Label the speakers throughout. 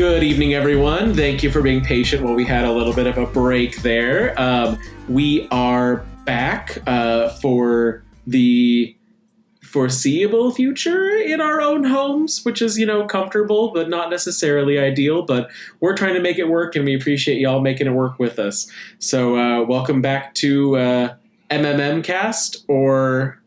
Speaker 1: Good evening, everyone. Thank you for being patient while we had a little bit of a break there. We are back for the foreseeable future in our own homes, which is, comfortable, but not necessarily ideal. But we're trying to make it work, and we appreciate y'all making it work with us. So welcome back to MMM Cast, or...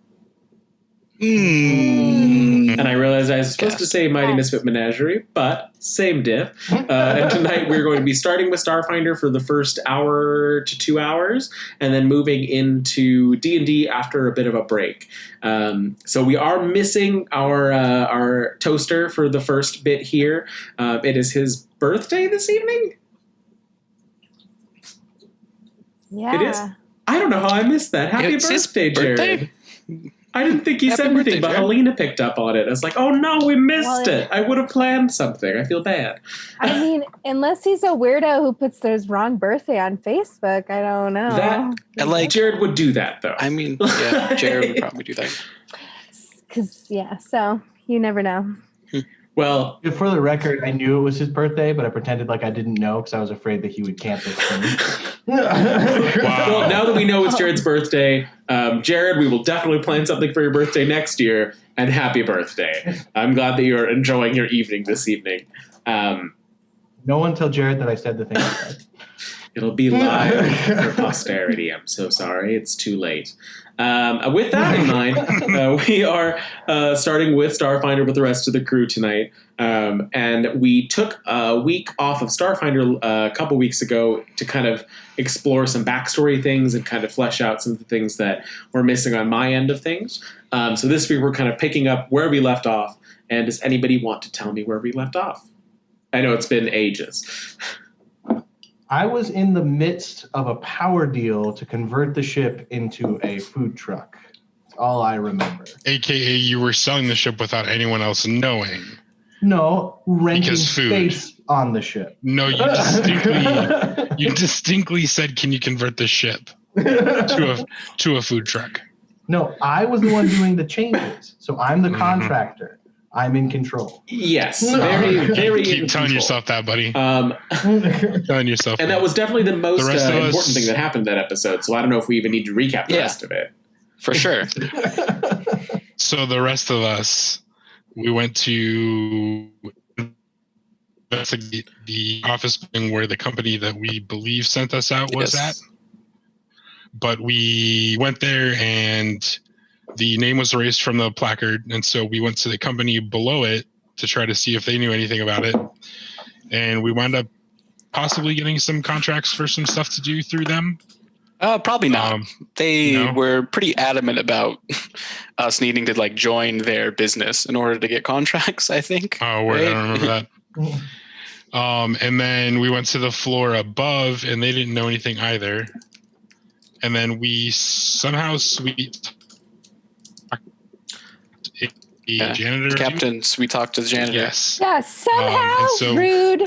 Speaker 1: And I realized I was supposed to say Mighty Misfit Menagerie, but same diff. And tonight we're going to be starting with Starfinder for the first hour to 2 hours, and then moving into D&D after a bit of a break. So we are missing our toaster for the first bit here. It is his birthday this evening?
Speaker 2: Yeah.
Speaker 1: It is? I don't know how I missed that. Happy birthday, Jared. I didn't think he said anything, but Helena picked up on it. I was like, oh no, we missed it. I would have planned something. I feel bad.
Speaker 2: I mean, unless he's a weirdo who puts his wrong birthday on Facebook, I don't know.
Speaker 1: Jared would do that, though.
Speaker 3: I mean, yeah, Jared would probably do that.
Speaker 2: So you never know.
Speaker 1: Well,
Speaker 4: for the record, I knew it was his birthday, but I pretended like I didn't know because I was afraid that he would cancel it.
Speaker 1: Well, now that we know it's Jared's birthday, Jared, we will definitely plan something for your birthday next year, and happy birthday. I'm glad that you're enjoying your evening this evening.
Speaker 4: No one tell Jared that I said the thing I said.
Speaker 1: It'll be live for posterity. I'm so sorry. It's too late. With that in mind, we are starting with Starfinder with the rest of the crew tonight. And we took a week off of Starfinder a couple weeks ago to kind of explore some backstory things and kind of flesh out some of the things that we're missing on my end of things. So this week we're kind of picking up where we left off. And does anybody want to tell me where we left off? I know it's been ages.
Speaker 4: I was in the midst of a power deal to convert the ship into a food truck. That's all I remember.
Speaker 5: AKA you were selling the ship without anyone else knowing.
Speaker 4: No, renting
Speaker 5: because food.
Speaker 4: Space on the ship.
Speaker 5: No, you distinctly said, can you convert the ship to a food truck?
Speaker 4: No, I was the one doing the changes. So I'm the contractor. I'm in control.
Speaker 1: Yes, very, very.
Speaker 5: Keep telling yourself that, buddy. Keep telling yourself.
Speaker 1: And that was definitely the most important
Speaker 5: us,
Speaker 1: thing that happened that episode. So I don't know if we even need to recap the rest of it.
Speaker 3: For sure.
Speaker 5: So the rest of us, we went to investigate the office building where the company that we believe sent us out was at. But we went there and the name was erased from the placard, and so we went to the company below it to try to see if they knew anything about it. And we wound up possibly getting some contracts for some stuff to do through them.
Speaker 3: Probably not. They were pretty adamant about us needing to join their business in order to get contracts, I think.
Speaker 5: Oh, right? I don't remember that. And then we went to the floor above, and they didn't know anything either. And then we somehow janitor.
Speaker 3: Captains, we talked to the janitor.
Speaker 5: Yes.
Speaker 2: Yeah, somehow rude.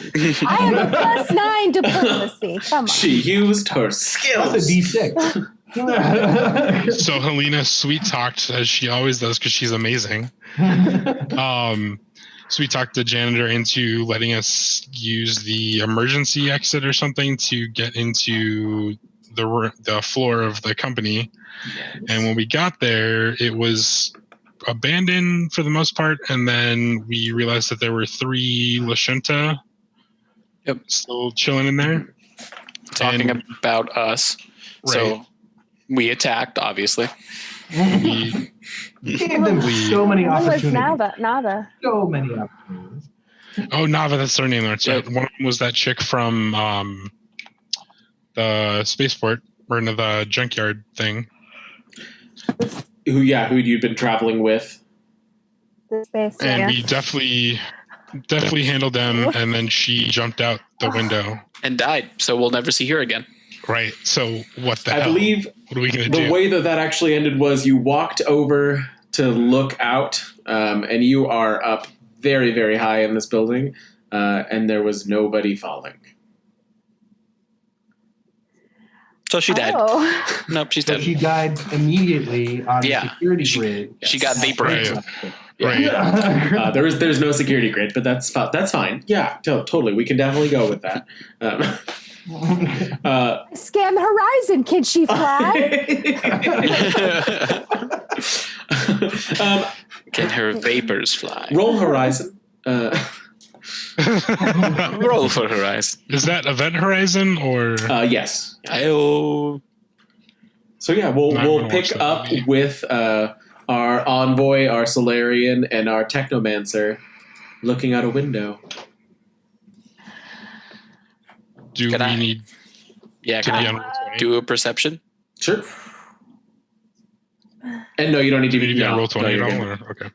Speaker 2: I have a +9 diplomacy. Come on.
Speaker 1: She used her skills.
Speaker 4: That's a D6.
Speaker 5: So Helena sweet talked, as she always does, because she's amazing. So we talked the janitor into letting us use the emergency exit or something to get into the floor of the company. Yes. And when we got there, it was abandoned for the most part, and then we realized that there were 3 Lashunta still chilling in there.
Speaker 3: Talking about us. Right. So we attacked, obviously.
Speaker 4: We gave them so many opportunities.
Speaker 2: Nava.
Speaker 4: So many opportunities.
Speaker 5: Oh, Nava, that's her name. That's right. One of them was that chick from the spaceport, or no, the junkyard thing.
Speaker 1: Who you'd been traveling with.
Speaker 5: And we definitely handled them, and then she jumped out the window.
Speaker 3: And died, so we'll never see her again.
Speaker 5: Right, so what the hell?
Speaker 1: I believe
Speaker 5: what are we going to do?
Speaker 1: The way that actually ended was you walked over to look out, and you are up very, very high in this building, and there was nobody falling.
Speaker 3: So she died. Nope, she's dead.
Speaker 4: She died immediately on the security grid.
Speaker 3: She got vaporized.
Speaker 5: Right.
Speaker 1: There's no security grid, but that's fine. Yeah, totally. We can definitely go with that.
Speaker 2: Scan the horizon. Can she fly?
Speaker 3: Can her vapors fly?
Speaker 1: Roll Horizon.
Speaker 3: Roll for Horizon.
Speaker 5: Is that Event Horizon or?
Speaker 1: Yes.
Speaker 3: I'll...
Speaker 1: So yeah, we'll pick up with our envoy, our Solarian, and our Technomancer looking out a window.
Speaker 5: Do we need?
Speaker 3: Yeah, can I do a perception?
Speaker 1: Sure. And no, you don't need to
Speaker 5: be roll 20 at all. Okay.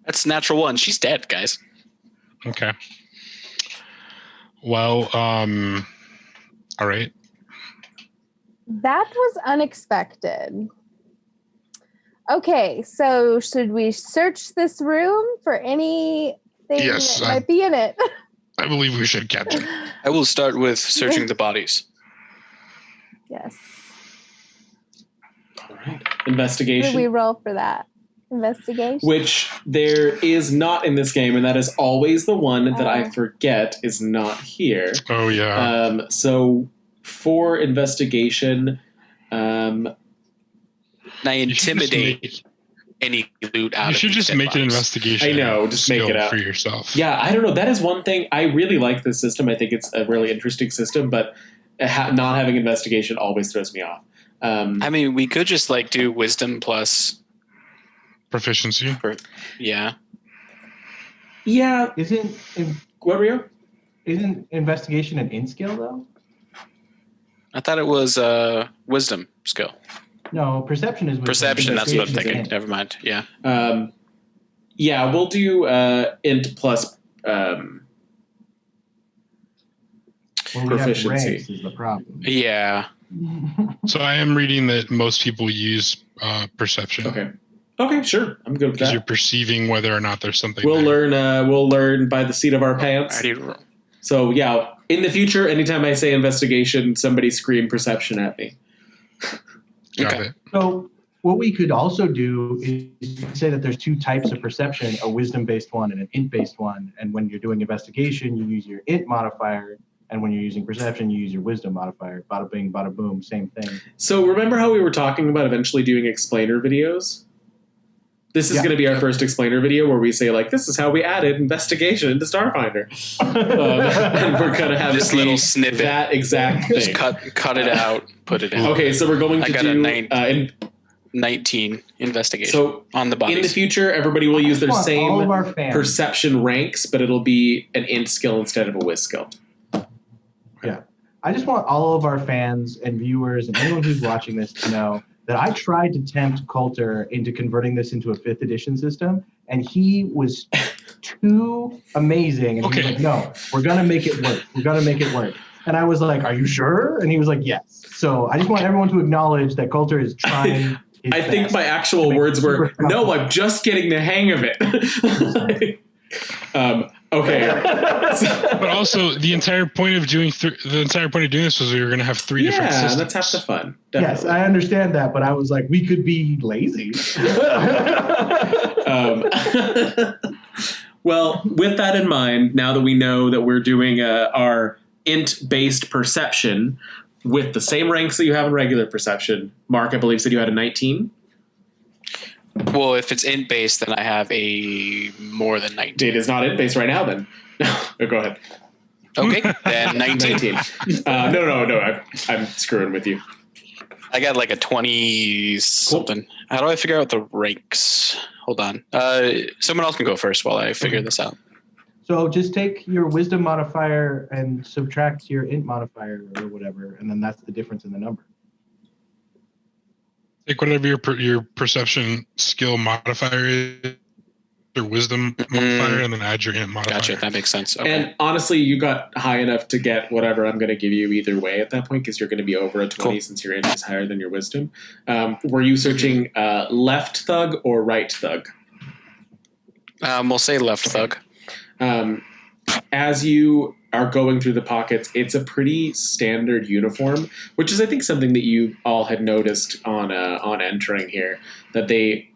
Speaker 3: That's natural 1. She's dead, guys.
Speaker 5: Okay. Well, all right.
Speaker 2: That was unexpected. Okay, so should we search this room for anything that might be in it?
Speaker 5: I believe we should, Captain.
Speaker 3: I will start with searching the bodies.
Speaker 2: Yes.
Speaker 1: All right. Investigation.
Speaker 2: Did we roll for that? Investigation?
Speaker 1: Which there is not in this game, and that is always the one that I forget is not here.
Speaker 5: Oh, yeah.
Speaker 1: So for investigation...
Speaker 3: I intimidate any loot out.
Speaker 5: You should just make an investigation.
Speaker 1: I know, just make it out
Speaker 5: for yourself.
Speaker 1: Yeah, I don't know. That is one thing. I really like this system. I think it's a really interesting system, but not having investigation always throws me off.
Speaker 3: I mean, we could just do wisdom plus
Speaker 5: proficiency.
Speaker 1: Yeah.
Speaker 4: What
Speaker 1: were you?
Speaker 4: Isn't investigation an int skill though?
Speaker 3: I thought it was wisdom skill.
Speaker 4: No, perception is wisdom.
Speaker 3: Perception, that's what I'm thinking. Never mind. Yeah.
Speaker 1: Yeah, we'll do int plus proficiency.
Speaker 4: Is the problem.
Speaker 3: Yeah.
Speaker 5: So I am reading that most people use perception.
Speaker 1: Okay, sure. I'm good with that.
Speaker 5: Because you're perceiving whether or not there's something.
Speaker 1: We'll learn by the seat of our pants. So yeah, in the future, anytime I say investigation, somebody scream perception at me.
Speaker 5: Got it.
Speaker 4: So what we could also do is say that there's 2 types of perception, a wisdom-based one and an int-based one. And when you're doing investigation, you use your int modifier. And when you're using perception, you use your wisdom modifier. Bada bing, bada boom, same thing.
Speaker 1: So remember how we were talking about eventually doing explainer videos? This is going to be our first explainer video where we say, this is how we added investigation into Starfinder. And we're going to have
Speaker 3: this little snippet.
Speaker 1: That exact thing.
Speaker 3: Just cut it out, put it in.
Speaker 1: Okay, so we're going to do...
Speaker 3: 19 investigation
Speaker 1: so
Speaker 3: on the bodies.
Speaker 1: In the future, everybody will use their same perception ranks, but it'll be an int skill instead of a whiz skill.
Speaker 4: Yeah. I just want all of our fans and viewers and anyone who's watching this to know that I tried to tempt Coulter into converting this into a 5th edition system, and he was too amazing. And he was like, no, we're going to make it work. We're going to make it work. And I was like, are you sure? And he was like, yes. So I just want everyone to acknowledge that Coulter is trying.
Speaker 1: I think my actual words were, no, I'm just getting the hang of it. Okay.
Speaker 5: But also, the entire point of doing this was we were going to have 3 different systems.
Speaker 1: Yeah, that's half the fun. Definitely.
Speaker 4: Yes, I understand that, but I was like, we could be lazy.
Speaker 1: Well, with that in mind, now that we know that we're doing our int-based perception with the same ranks that you have in regular perception, Mark, I believe, said you had a 19?
Speaker 3: Well, if it's int-based, then I have a more than 19.
Speaker 1: It is not int-based right now, then. No, go ahead.
Speaker 3: Okay, then 19.
Speaker 1: No, I'm screwing with you.
Speaker 3: I got a 20-something. Cool. How do I figure out the ranks? Hold on. Someone else can go first while I figure this out.
Speaker 4: So just take your wisdom modifier and subtract your int modifier or whatever, and then that's the difference in the number.
Speaker 5: Take whatever your perception skill modifier is, your wisdom modifier, and then add your int modifier.
Speaker 3: Gotcha, that makes sense. Okay.
Speaker 1: And honestly, you got high enough to get whatever I'm going to give you either way at that point, because you're going to be over a 20 since your int is higher than your wisdom. Were you searching left thug or right thug?
Speaker 3: We'll say left thug.
Speaker 1: As you are going through the pockets, it's a pretty standard uniform, which is, I think, something that you all had noticed on entering here, that they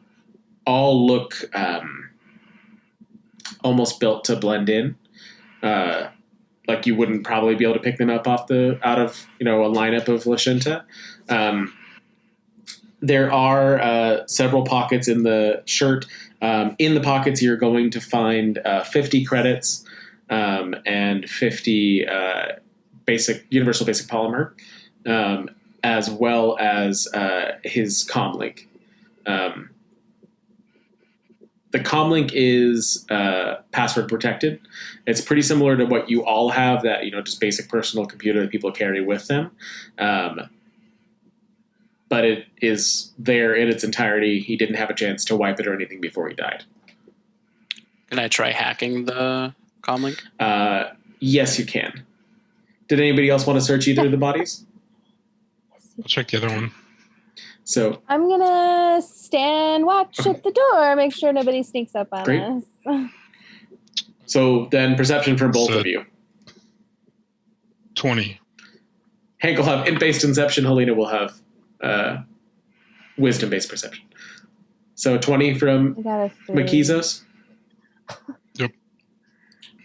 Speaker 1: all look almost built to blend in. Like you wouldn't probably be able to pick them up out of a lineup of Lashunta. There are several pockets in the shirt. In the pockets, you're going to find 50 credits and 50 universal basic polymer, as well as his comlink. The comlink is password protected. It's pretty similar to what you all have, that just basic personal computer that people carry with them. But it is there in its entirety. He didn't have a chance to wipe it or anything before he died.
Speaker 3: Can I try hacking the comlink?
Speaker 1: Yes, you can. Did anybody else want to search either of the bodies?
Speaker 5: I'll check the other one.
Speaker 1: So
Speaker 2: I'm gonna stand watch at the door, make sure nobody sneaks up on
Speaker 1: Great.
Speaker 2: us.
Speaker 1: So then perception for both of you.
Speaker 5: 20.
Speaker 1: Hank will have int-based inception. Helena will have wisdom-based perception. So 20 from
Speaker 2: I got a 3.
Speaker 1: Makizos.
Speaker 5: Yep.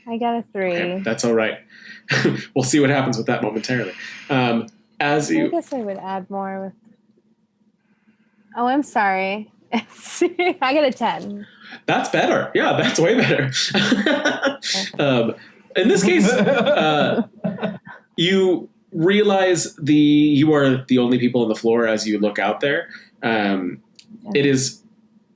Speaker 2: I got a 3.
Speaker 1: Okay, that's all right. We'll see what happens with that momentarily.
Speaker 2: I guess I would add more with. Oh, I'm sorry. I got a 10.
Speaker 1: That's better. Yeah, that's way better. In this case, you realize you are the only people on the floor as you look out there. It is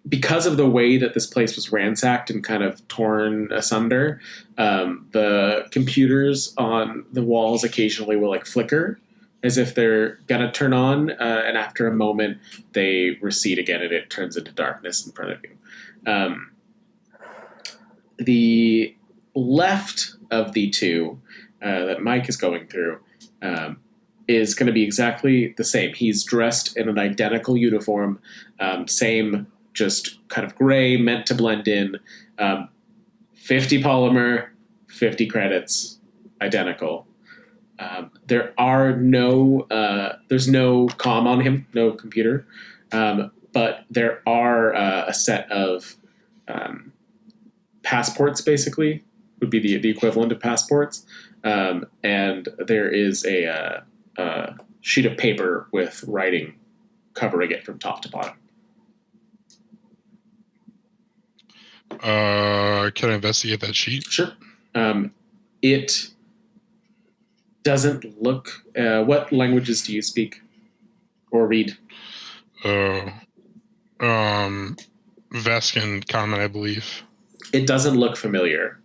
Speaker 1: because of the way that this place was ransacked and kind of torn asunder. The computers on the walls occasionally will like flicker as if they're gonna turn on, and after a moment they recede again and it turns into darkness in front of you. The left of the two that Mike is going through is going to be exactly the same. He's dressed in an identical uniform, same, just kind of gray, meant to blend in. 50 polymer, 50 credits, identical. There's no comm on him, no computer, but there are a set of passports, basically, would be the equivalent of passports, and there is a sheet of paper with writing covering it from top to bottom.
Speaker 5: Can I investigate that sheet?
Speaker 1: Sure. It doesn't look... what languages do you speak or read?
Speaker 5: Vascan Common, I believe.
Speaker 1: It doesn't look familiar.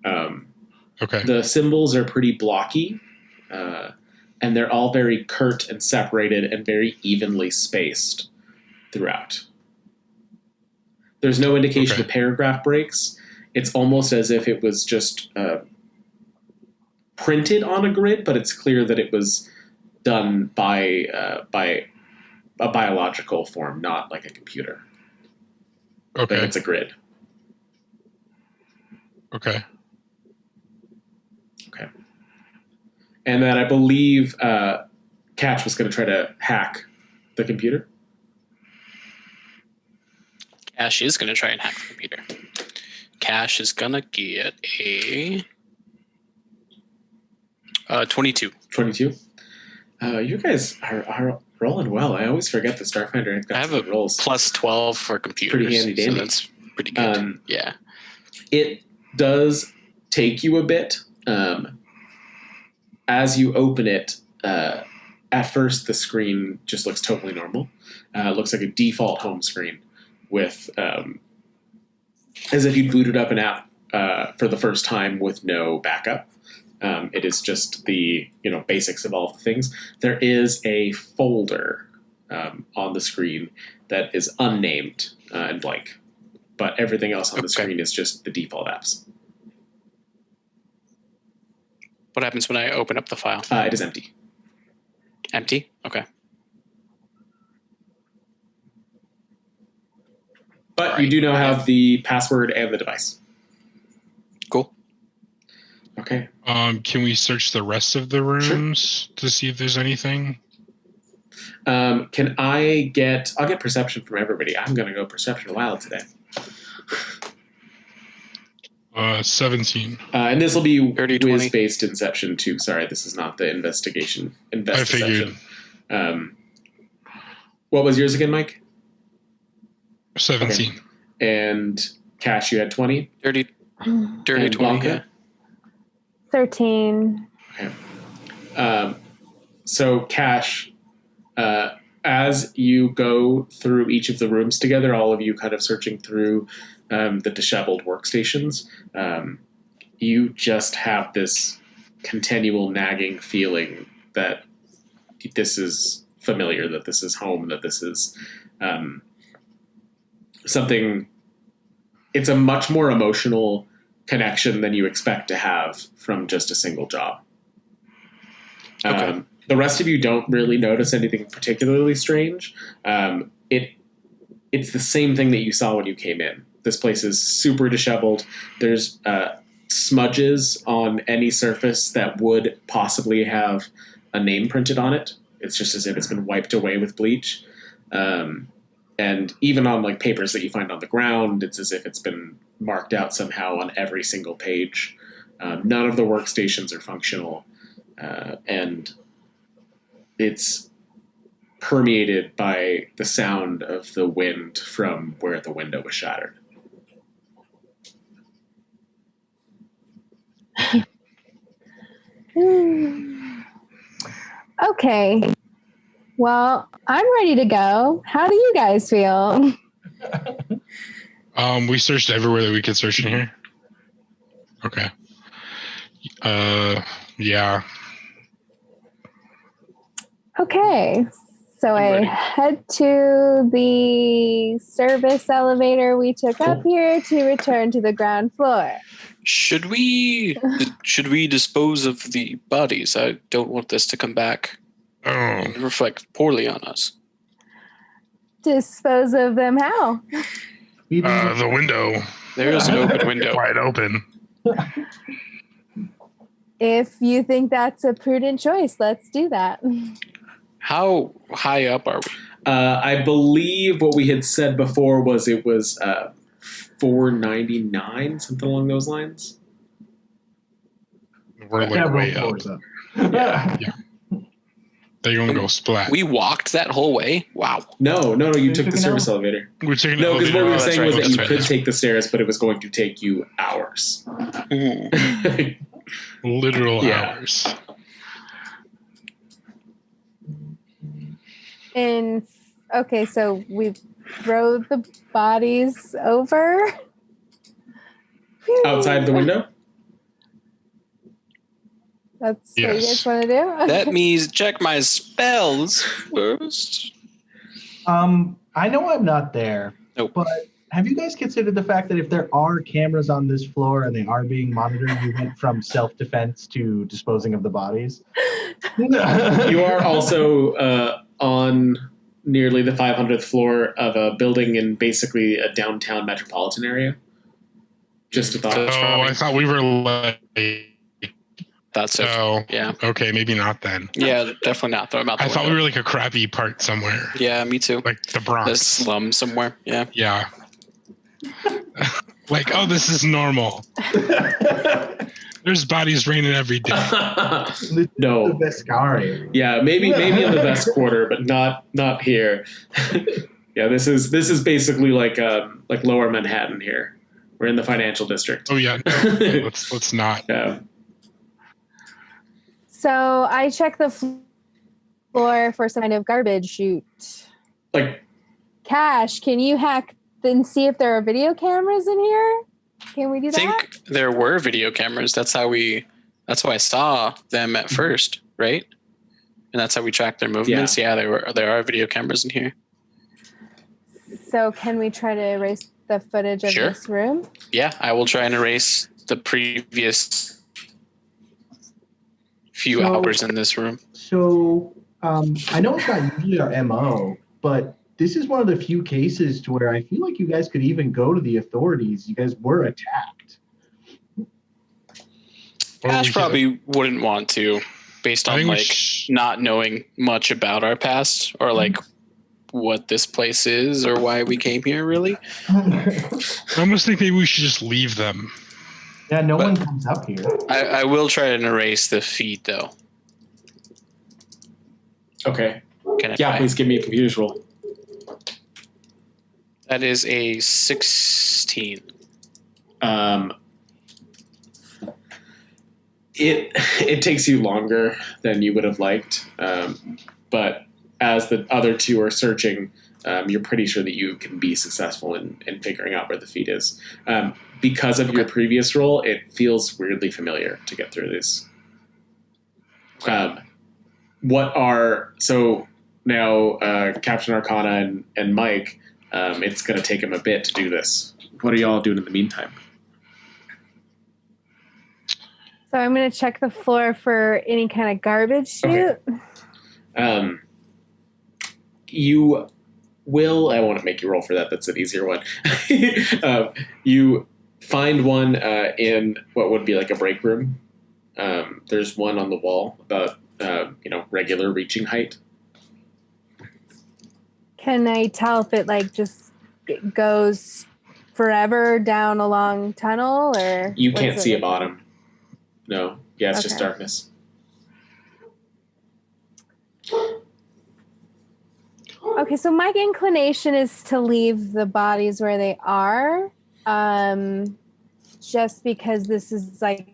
Speaker 5: Okay.
Speaker 1: The symbols are pretty blocky, and they're all very curt and separated and very evenly spaced throughout. There's no indication of paragraph breaks. It's almost as if it was just printed on a grid, but it's clear that it was done by a biological form, not like a computer.
Speaker 5: Okay.
Speaker 1: But it's a grid.
Speaker 5: Okay.
Speaker 1: Okay. And then I believe Catch was going to try to hack the computer.
Speaker 3: Cash is going to try and hack the computer. Cash is going to get a 22.
Speaker 1: 22. You guys are rolling well. I always forget that Starfinder
Speaker 3: I have
Speaker 1: got rolls.
Speaker 3: plus 12 for computers.
Speaker 1: Pretty handy dandy.
Speaker 3: So that's pretty good. Yeah.
Speaker 1: It does take you a bit. As you open it, at first the screen just looks totally normal. It looks like a default home screen with as if you booted up an app for the first time with no backup. It is just the basics of all the things. There is a folder on the screen that is unnamed and blank, but everything else on the screen is just the default apps.
Speaker 3: What happens when I open up the file?
Speaker 1: It is empty.
Speaker 3: Empty? Okay.
Speaker 1: But you do now have the password and the device.
Speaker 3: Cool.
Speaker 1: Okay.
Speaker 5: Can we search the rest of the rooms to see if there's anything?
Speaker 1: I'll get perception from everybody. I'm going to go perception wild today.
Speaker 5: 17.
Speaker 1: And this will be
Speaker 3: 30, 20.
Speaker 1: whiz-based Inception too. Sorry, this is not the investigation.
Speaker 5: I figured.
Speaker 1: What was yours again, Mike?
Speaker 5: 17.
Speaker 1: Okay. And Cash, you had 20?
Speaker 3: Dirty
Speaker 1: And
Speaker 3: 20,
Speaker 1: Blanca?
Speaker 3: yeah.
Speaker 2: 13.
Speaker 1: Okay. So, Cash, as you go through each of the rooms together, all of you kind of searching through the disheveled workstations, you just have this continual nagging feeling that this is familiar, that this is home, that this is something. It's a much more emotional connection than you expect to have from just a single job.
Speaker 3: Okay.
Speaker 1: The rest of you don't really notice anything particularly strange. It's the same thing that you saw when you came in. This place is super disheveled. There's smudges on any surface that would possibly have a name printed on it. It's just as if it's been wiped away with bleach. And even on like papers that you find on the ground, it's as if it's been marked out somehow on every single page. None of the workstations are functional. And it's permeated by the sound of the wind from where the window was shattered.
Speaker 2: Okay. Well, I'm ready to go. How do you guys feel?
Speaker 5: We searched everywhere that we could search in here. Okay. Yeah.
Speaker 2: Okay. So I
Speaker 1: ready.
Speaker 2: head to the service elevator we took up here to return to the ground floor.
Speaker 3: Should we dispose of the bodies? I don't want this to come back
Speaker 5: Oh,
Speaker 3: and reflect poorly on us.
Speaker 2: Dispose of them how?
Speaker 5: the window
Speaker 3: There is an open window.
Speaker 5: wide open.
Speaker 2: If you think that's a prudent choice, let's do that.
Speaker 3: How high up are we?
Speaker 1: I believe what we had said before was it was $4.99, something along those lines.
Speaker 5: We're like
Speaker 4: Several
Speaker 5: way up.
Speaker 4: floors up.
Speaker 5: They're gonna go splat.
Speaker 3: We walked that whole way? Wow.
Speaker 1: No, you
Speaker 4: You
Speaker 1: took
Speaker 4: took
Speaker 1: the
Speaker 4: an
Speaker 1: service elevator.
Speaker 5: We're taking
Speaker 1: No, because what we were
Speaker 3: that's
Speaker 1: saying
Speaker 3: right,
Speaker 1: was that
Speaker 3: that's
Speaker 1: you
Speaker 3: right,
Speaker 1: could
Speaker 3: that's
Speaker 1: take the stairs, but it was going to take you hours.
Speaker 3: Mm.
Speaker 5: literal
Speaker 1: Yeah.
Speaker 5: hours.
Speaker 2: And okay, so we throw the bodies over
Speaker 1: Outside the window?
Speaker 2: That's what you guys
Speaker 5: Yes.
Speaker 2: want to do?
Speaker 3: Let me check my spells first.
Speaker 4: I know I'm not there,
Speaker 3: Nope.
Speaker 4: but have you guys considered the fact that if there are cameras on this floor and they are being monitored, you went from self-defense to disposing of the bodies?
Speaker 1: You are also on nearly the 500th floor of a building in basically a downtown metropolitan area. Just a thought.
Speaker 3: That's
Speaker 5: Oh,
Speaker 3: probably-
Speaker 5: I thought we were like.
Speaker 3: That's it.
Speaker 5: Oh,
Speaker 3: Yeah.
Speaker 5: okay, maybe not then.
Speaker 3: Yeah, definitely not. Throw them out the
Speaker 5: I thought we
Speaker 3: window.
Speaker 5: were like a crappy part somewhere,
Speaker 3: Yeah, me too.
Speaker 5: like the
Speaker 3: The
Speaker 5: Bronx.
Speaker 3: slum somewhere. Yeah.
Speaker 5: Yeah. Like, oh, this is normal. There's bodies raining every day.
Speaker 4: The
Speaker 1: No.
Speaker 4: Vescari.
Speaker 1: Yeah, maybe in the West Quarter, but not here. Yeah, this is basically like Lower Manhattan here. We're in the financial district.
Speaker 5: Oh yeah, no, let's not.
Speaker 1: Yeah.
Speaker 2: So I check the floor for some kind of garbage chute.
Speaker 1: Like,
Speaker 2: Cash, can you hack and see if there are video cameras in here? Can we do
Speaker 3: I
Speaker 2: that?
Speaker 3: think there were video cameras. That's how I saw them at first, right? And that's how we tracked their movements. Yeah, there are video cameras in here.
Speaker 2: So can we try to erase the footage of
Speaker 3: Sure.
Speaker 2: this room?
Speaker 3: Yeah, I will try and erase the previous few
Speaker 4: So-
Speaker 3: hours in this room.
Speaker 4: So I know it's not usually our MO, but this is one of the few cases to where I feel like you guys could even go to the authorities. You guys were attacked.
Speaker 5: Or
Speaker 3: Ash
Speaker 5: we could-
Speaker 3: probably wouldn't want to, based
Speaker 5: I
Speaker 3: on
Speaker 5: think we
Speaker 3: like
Speaker 5: sh-
Speaker 3: not knowing much about our past or like what this place is or why we came here. Really,
Speaker 5: I almost think maybe we should just leave them.
Speaker 4: Yeah, no one comes up here.
Speaker 3: I will try and erase the feed though.
Speaker 1: Okay.
Speaker 3: Can I?
Speaker 1: Yeah, please give me a computer's roll.
Speaker 3: That is a 16.
Speaker 1: It takes you longer than you would have liked, but as the other two are searching, you're pretty sure that you can be successful in figuring out where the feed is. Because of your previous role, it feels weirdly familiar to get through this. So now Captain Arcana and Mike, it's going to take him a bit to do this. What are y'all doing in the meantime?
Speaker 2: So I'm going to check the floor for any kind of garbage chute.
Speaker 1: Okay. You will... I won't make you roll for that. That's an easier one. You find one in what would be like a break room. There's one on the wall about regular reaching height.
Speaker 2: Can I tell if it like just goes forever down a long tunnel, or
Speaker 1: you can't see a bottom? No. Yeah, it's just darkness.
Speaker 2: Okay, so my inclination is to leave the bodies where they are, just because this is like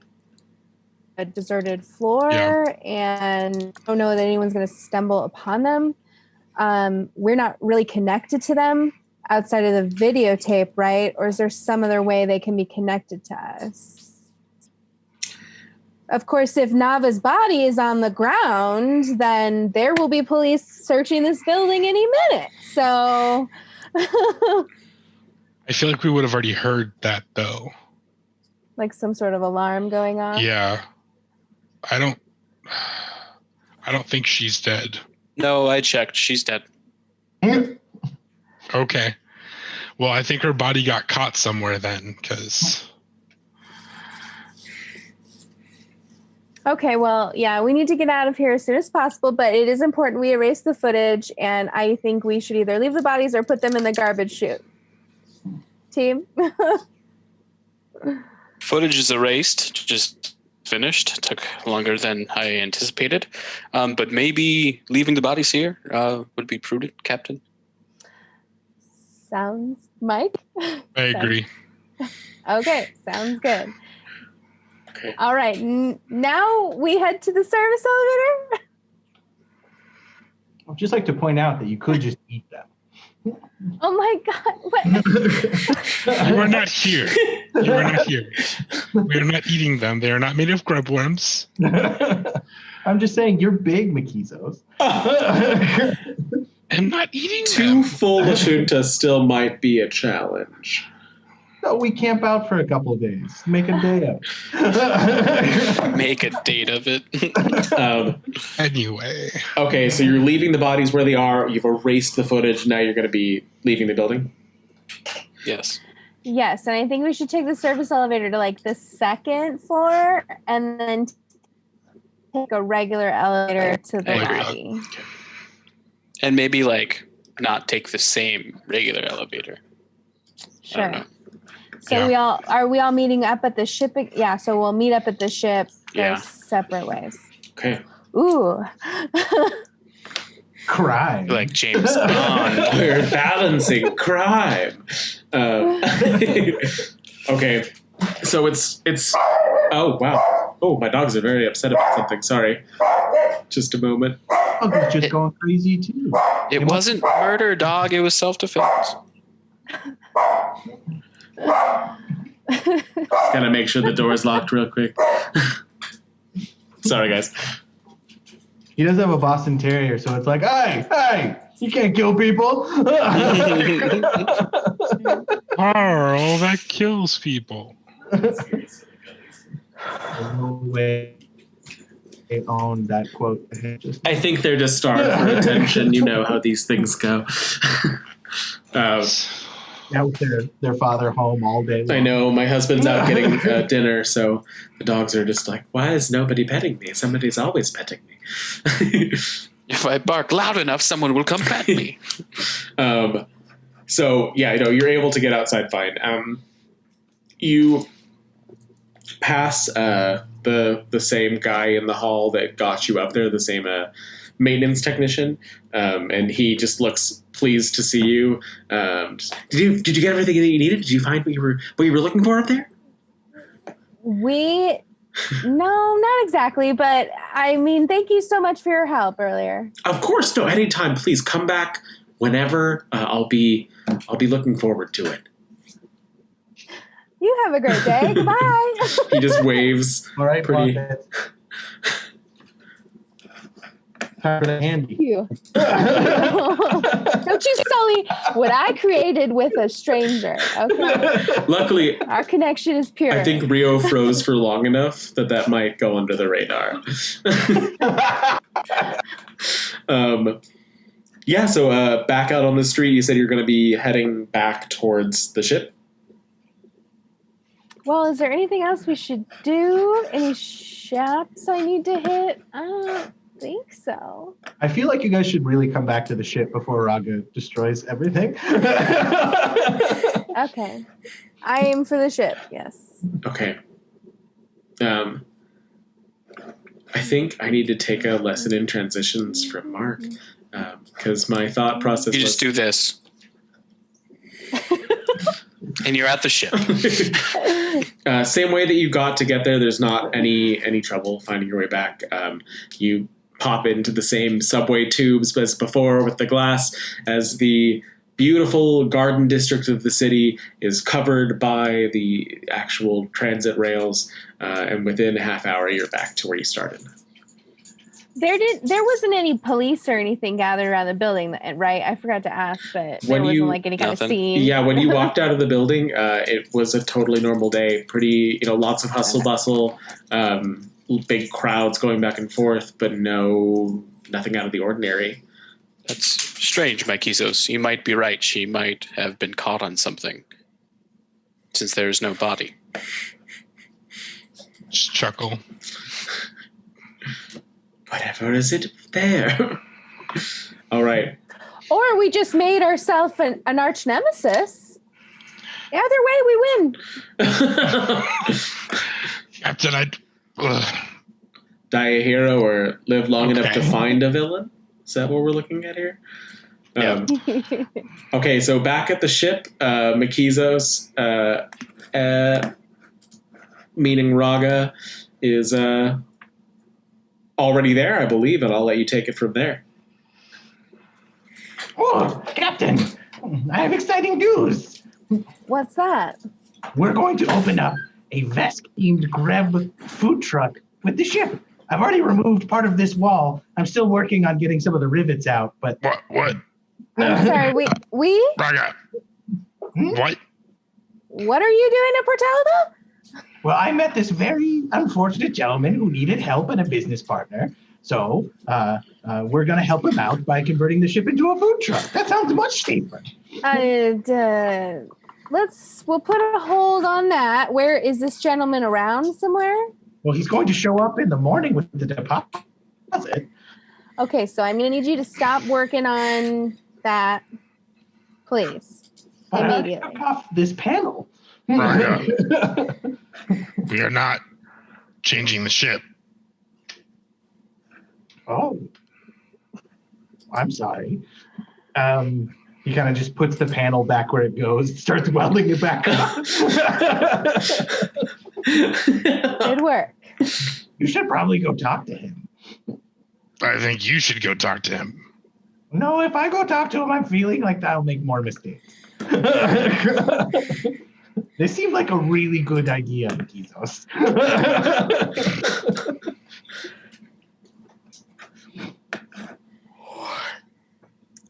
Speaker 2: a deserted floor, and I don't know that anyone's going to stumble upon them. We're not really connected to them outside of the videotape, right? Or is there some other way they can be connected to us? Of course, if Nava's body is on the ground, then there will be police searching this building any minute. So
Speaker 5: I feel like we would have already heard that, though.
Speaker 2: Like some sort of alarm going on?
Speaker 5: Yeah. I don't think she's dead.
Speaker 3: No, I checked. She's dead.
Speaker 5: Okay. Well, I think her body got caught somewhere then, because...
Speaker 2: Okay, well, yeah, we need to get out of here as soon as possible, but it is important we erase the footage, and I think we should either leave the bodies or put them in the garbage chute. Team?
Speaker 3: Footage is erased, just finished. Took longer than I anticipated. But maybe leaving the bodies here would be prudent, Captain.
Speaker 2: Sounds... Mike?
Speaker 5: I agree.
Speaker 2: Okay, sounds good.
Speaker 1: Okay.
Speaker 2: All right, now we head to the service elevator.
Speaker 4: I'd just like to point out that you could just eat them.
Speaker 2: Oh my God! What?
Speaker 5: You are not here. You are not here. We are not eating them. They are not made of grub worms.
Speaker 4: I'm just saying, you're big, Makizos.
Speaker 5: I'm not eating
Speaker 1: Two
Speaker 5: them.
Speaker 1: full Lashunta still might be a challenge.
Speaker 4: So we camp out for a couple of days. Make a day of it.
Speaker 3: Make a date of it.
Speaker 5: Anyway.
Speaker 1: Okay, so you're leaving the bodies where they are. You've erased the footage. Now you're going to be leaving the building?
Speaker 3: Yes.
Speaker 2: Yes, and I think we should take the service elevator to like the second floor, and then take a regular elevator to the lobby.
Speaker 1: Okay.
Speaker 3: And maybe like not take the same regular elevator.
Speaker 2: Sure. So are we all meeting up at the ship? Yeah, so we'll meet up at the ship separate ways.
Speaker 1: Okay.
Speaker 2: Ooh.
Speaker 4: Crime.
Speaker 3: Like James Bond.
Speaker 1: We're balancing crime. Okay. So it's oh wow. Oh, my dogs are very upset about something. Sorry. Just a moment.
Speaker 4: Oh, they're just going crazy too.
Speaker 3: It wasn't murder, dog. It was self-defense.
Speaker 1: Gotta make sure the door is locked real quick. Sorry, guys.
Speaker 4: He does have a Boston Terrier, so it's like, hey, you can't kill people.
Speaker 5: Carl, that kills people.
Speaker 4: There's no way they own that quote.
Speaker 1: I think they're just starved for attention. You know how these things go.
Speaker 4: Now with their father home all day long.
Speaker 1: I know. My husband's out getting dinner, so the dogs are just like, why is nobody petting me? Somebody's always petting me.
Speaker 3: If I bark loud enough, someone will come pet me.
Speaker 1: So, yeah, you're able to get outside fine. You pass the same guy in the hall that got you up there, the same maintenance technician, and he just looks pleased to see you. Did you get everything that you needed? Did you find what you were looking for up there?
Speaker 2: No, not exactly, but I mean, thank you so much for your help earlier.
Speaker 1: Of course, no, anytime. Please come back whenever. I'll be looking forward to it.
Speaker 2: You have a great day. Goodbye.
Speaker 1: He just waves.
Speaker 4: All right,
Speaker 1: pretty.
Speaker 4: Time for the handy.
Speaker 2: You. Don't you sully what I created with a stranger. Okay.
Speaker 1: Luckily,
Speaker 2: our connection is pure.
Speaker 1: I think Rio froze for long enough that might go under the radar. Yeah. So back out on the street, you said you're going to be heading back towards the ship.
Speaker 2: Well, is there anything else we should do? Any shops I need to hit? I don't think so.
Speaker 4: I feel like you guys should really come back to the ship before Raga destroys everything.
Speaker 2: Okay. I am for the ship, yes.
Speaker 1: Okay. I think I need to take a lesson in transitions from Mark, because my thought process
Speaker 3: You just do this. And you're at the ship.
Speaker 1: Same way that you got to get there, there's not any trouble finding your way back. You pop into the same subway tubes as before with the glass, as the beautiful garden district of the city is covered by the actual transit rails, and within a half hour you're back to where you started.
Speaker 2: There wasn't any police or anything gathered around the building, right? I forgot to ask, but there wasn't like any kind of scene.
Speaker 1: Yeah, when you walked out of the building, it was a totally normal day. Pretty, lots of hustle bustle, big crowds going back and forth, but nothing out of the ordinary.
Speaker 3: That's strange, Mykizos. You might be right. She might have been caught on something, since there is no body.
Speaker 5: Just chuckle.
Speaker 1: Whatever is it there? All right.
Speaker 2: Or we just made ourselves an arch nemesis. Either way, we win.
Speaker 5: Captain,
Speaker 1: Die a hero or live long enough to find a villain? Is that what we're looking at here?
Speaker 3: Yeah.
Speaker 1: Okay, so back at the ship, Mykizos, meaning Raga, is already there, I believe, and I'll let you take it from there.
Speaker 4: Oh, Captain, I have exciting news.
Speaker 2: What's that?
Speaker 4: We're going to open up a Vesk-themed grab food truck with the ship. I've already removed part of this wall. I'm still working on getting some of the rivets out, but...
Speaker 5: What?
Speaker 2: I'm sorry, we?
Speaker 5: Raga. What?
Speaker 2: What are you doing at Portaldo?
Speaker 4: Well, I met this very unfortunate gentleman who needed help and a business partner. So we're going to help him out by converting the ship into a food truck. That sounds much safer.
Speaker 2: We'll put a hold on that. Where is this gentleman around somewhere?
Speaker 4: Well, he's going to show up in the morning with the deposit.
Speaker 2: Okay, so I'm going to need you to stop working on that, please, immediately.
Speaker 4: Off this panel.
Speaker 5: Raga. We are not changing the ship.
Speaker 4: Oh, I'm sorry. He kind of just puts the panel back where it goes, starts welding it back up.
Speaker 2: Good work.
Speaker 4: You should probably go talk to him.
Speaker 5: I think you should go talk to him.
Speaker 4: No, if I go talk to him, I'm feeling like I'll make more mistakes. This seemed like a really good idea, Mykizos.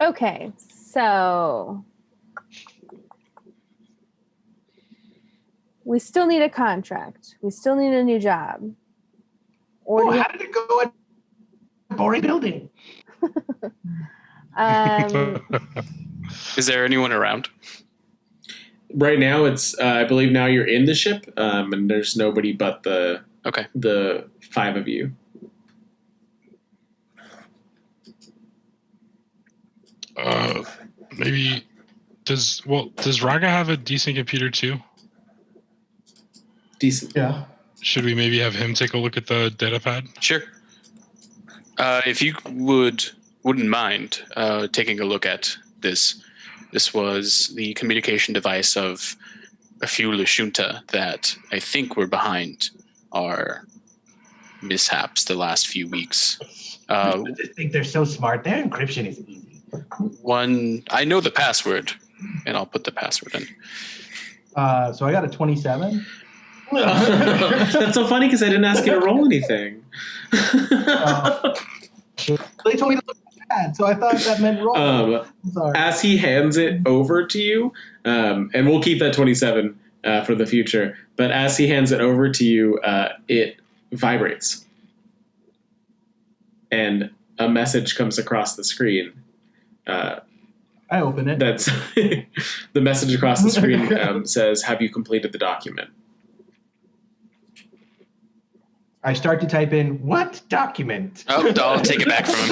Speaker 2: Okay, so we still need a contract. We still need a new job. Or
Speaker 4: how did it go at Boring Building?
Speaker 3: Is there anyone around?
Speaker 1: Right now, it's I believe now you're in the ship, and there's nobody but the five of you.
Speaker 5: Maybe does Raga have a decent computer too?
Speaker 1: Decent.
Speaker 4: Yeah.
Speaker 5: should we maybe have him take a look at the data pad?
Speaker 3: Sure. If you wouldn't mind taking a look at this. This was the communication device of a few Lashunta that I think were behind our mishaps the last few weeks.
Speaker 4: I just think they're so smart. Their encryption is easy.
Speaker 3: I know the password, and I'll put the password in.
Speaker 4: So I got a 27.
Speaker 1: That's so funny because I didn't ask you to roll anything.
Speaker 4: They told me to look at that, so I thought that meant roll. Sorry.
Speaker 1: As he hands it over to you, and we'll keep that 27 for the future, but as he hands it over to you, it vibrates. And a message comes across the screen.
Speaker 4: I open it.
Speaker 1: That's the message across the screen says, "Have you completed the document?"
Speaker 4: I start to type in, what document?
Speaker 3: Oh, I'll take it back from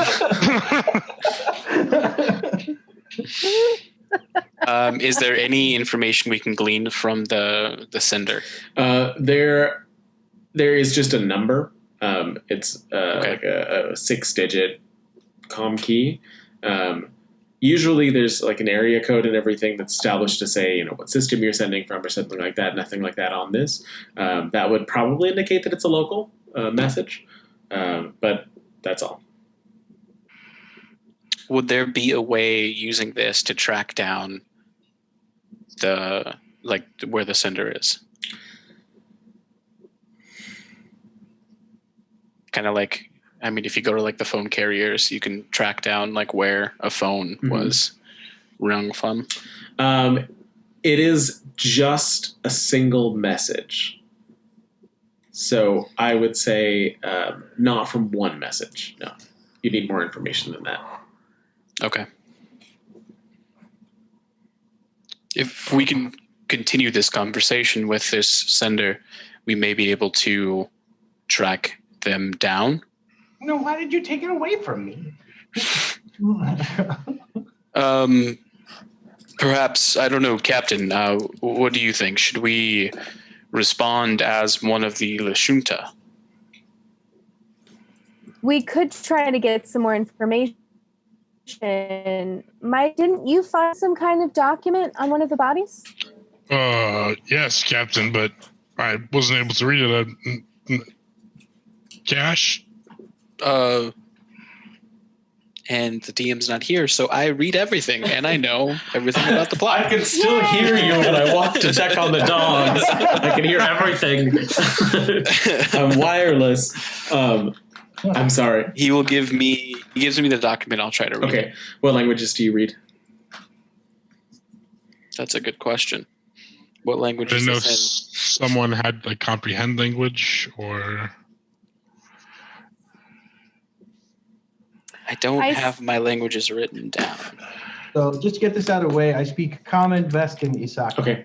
Speaker 3: him. Is there any information we can glean from the sender?
Speaker 1: There is just a number. It's like a 6-digit comm key. Usually there's like an area code and everything that's established to say, what system you're sending from or something like that. Nothing like that on this. That would probably indicate that it's a local message, but that's all.
Speaker 3: Would there be a way using this to track down where the sender is? Kind of like, if you go to the phone carriers, you can track down where a phone was rung from.
Speaker 1: It is just a single message. So I would say not from one message. No, you need more information than that.
Speaker 3: Okay. If we can continue this conversation with this sender, we may be able to track them down.
Speaker 4: No, why did you take it away from me?
Speaker 3: Perhaps, I don't know, Captain, what do you think? Should we respond as one of the Lashunta?
Speaker 2: We could try to get some more information. Mike, didn't you find some kind of document on one of the bodies?
Speaker 5: Yes, Captain, but I wasn't able to read it. Cash?
Speaker 3: And the DM's not here, so I read everything, and I know everything about the plot.
Speaker 1: I can still hear you when I walk to check on the dogs. I can hear everything. I'm wireless. I'm sorry.
Speaker 3: He gives me the document. I'll try to read it.
Speaker 1: Okay. What languages do you read?
Speaker 3: That's a good question. What language
Speaker 5: I
Speaker 3: is
Speaker 5: didn't know if
Speaker 3: this in?
Speaker 5: someone had comprehend language or...
Speaker 3: I don't have my languages written down.
Speaker 4: So just to get this out of the way, I speak Common, Vescan, Isaki.
Speaker 1: Okay.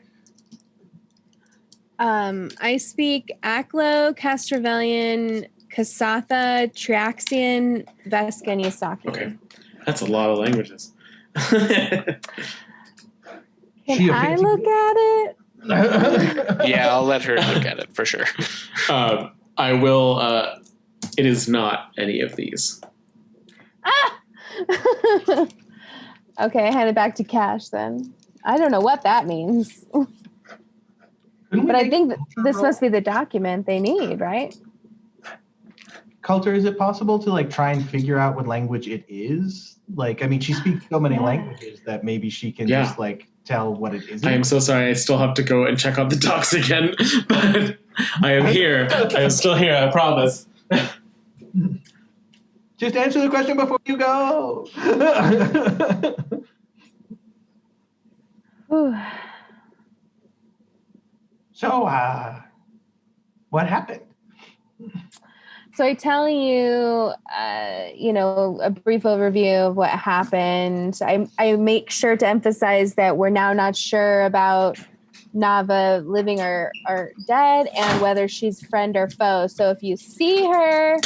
Speaker 2: I speak Aklo, Castravelian, Kasatha, Triaxian, Vescan, Isaki.
Speaker 1: Okay. That's a lot of languages.
Speaker 2: Can I look at it?
Speaker 3: Yeah, I'll let her look at it for sure.
Speaker 1: I will. It is not any of these.
Speaker 2: Okay, I hand it back to Cash then. I don't know what that means. But I think this must be the document they need, right?
Speaker 4: Coulter, is it possible to try and figure out what language it is? She speaks so many languages that maybe she can just tell what it is.
Speaker 1: I am so sorry. I still have to go and check out the docs again, but I am here. I am still here. I promise.
Speaker 4: Just answer the question before you go. So, what happened?
Speaker 2: So I tell you, a brief overview of what happened. I make sure to emphasize that we're now not sure about Nava living or dead and whether she's friend or foe. So if you see her,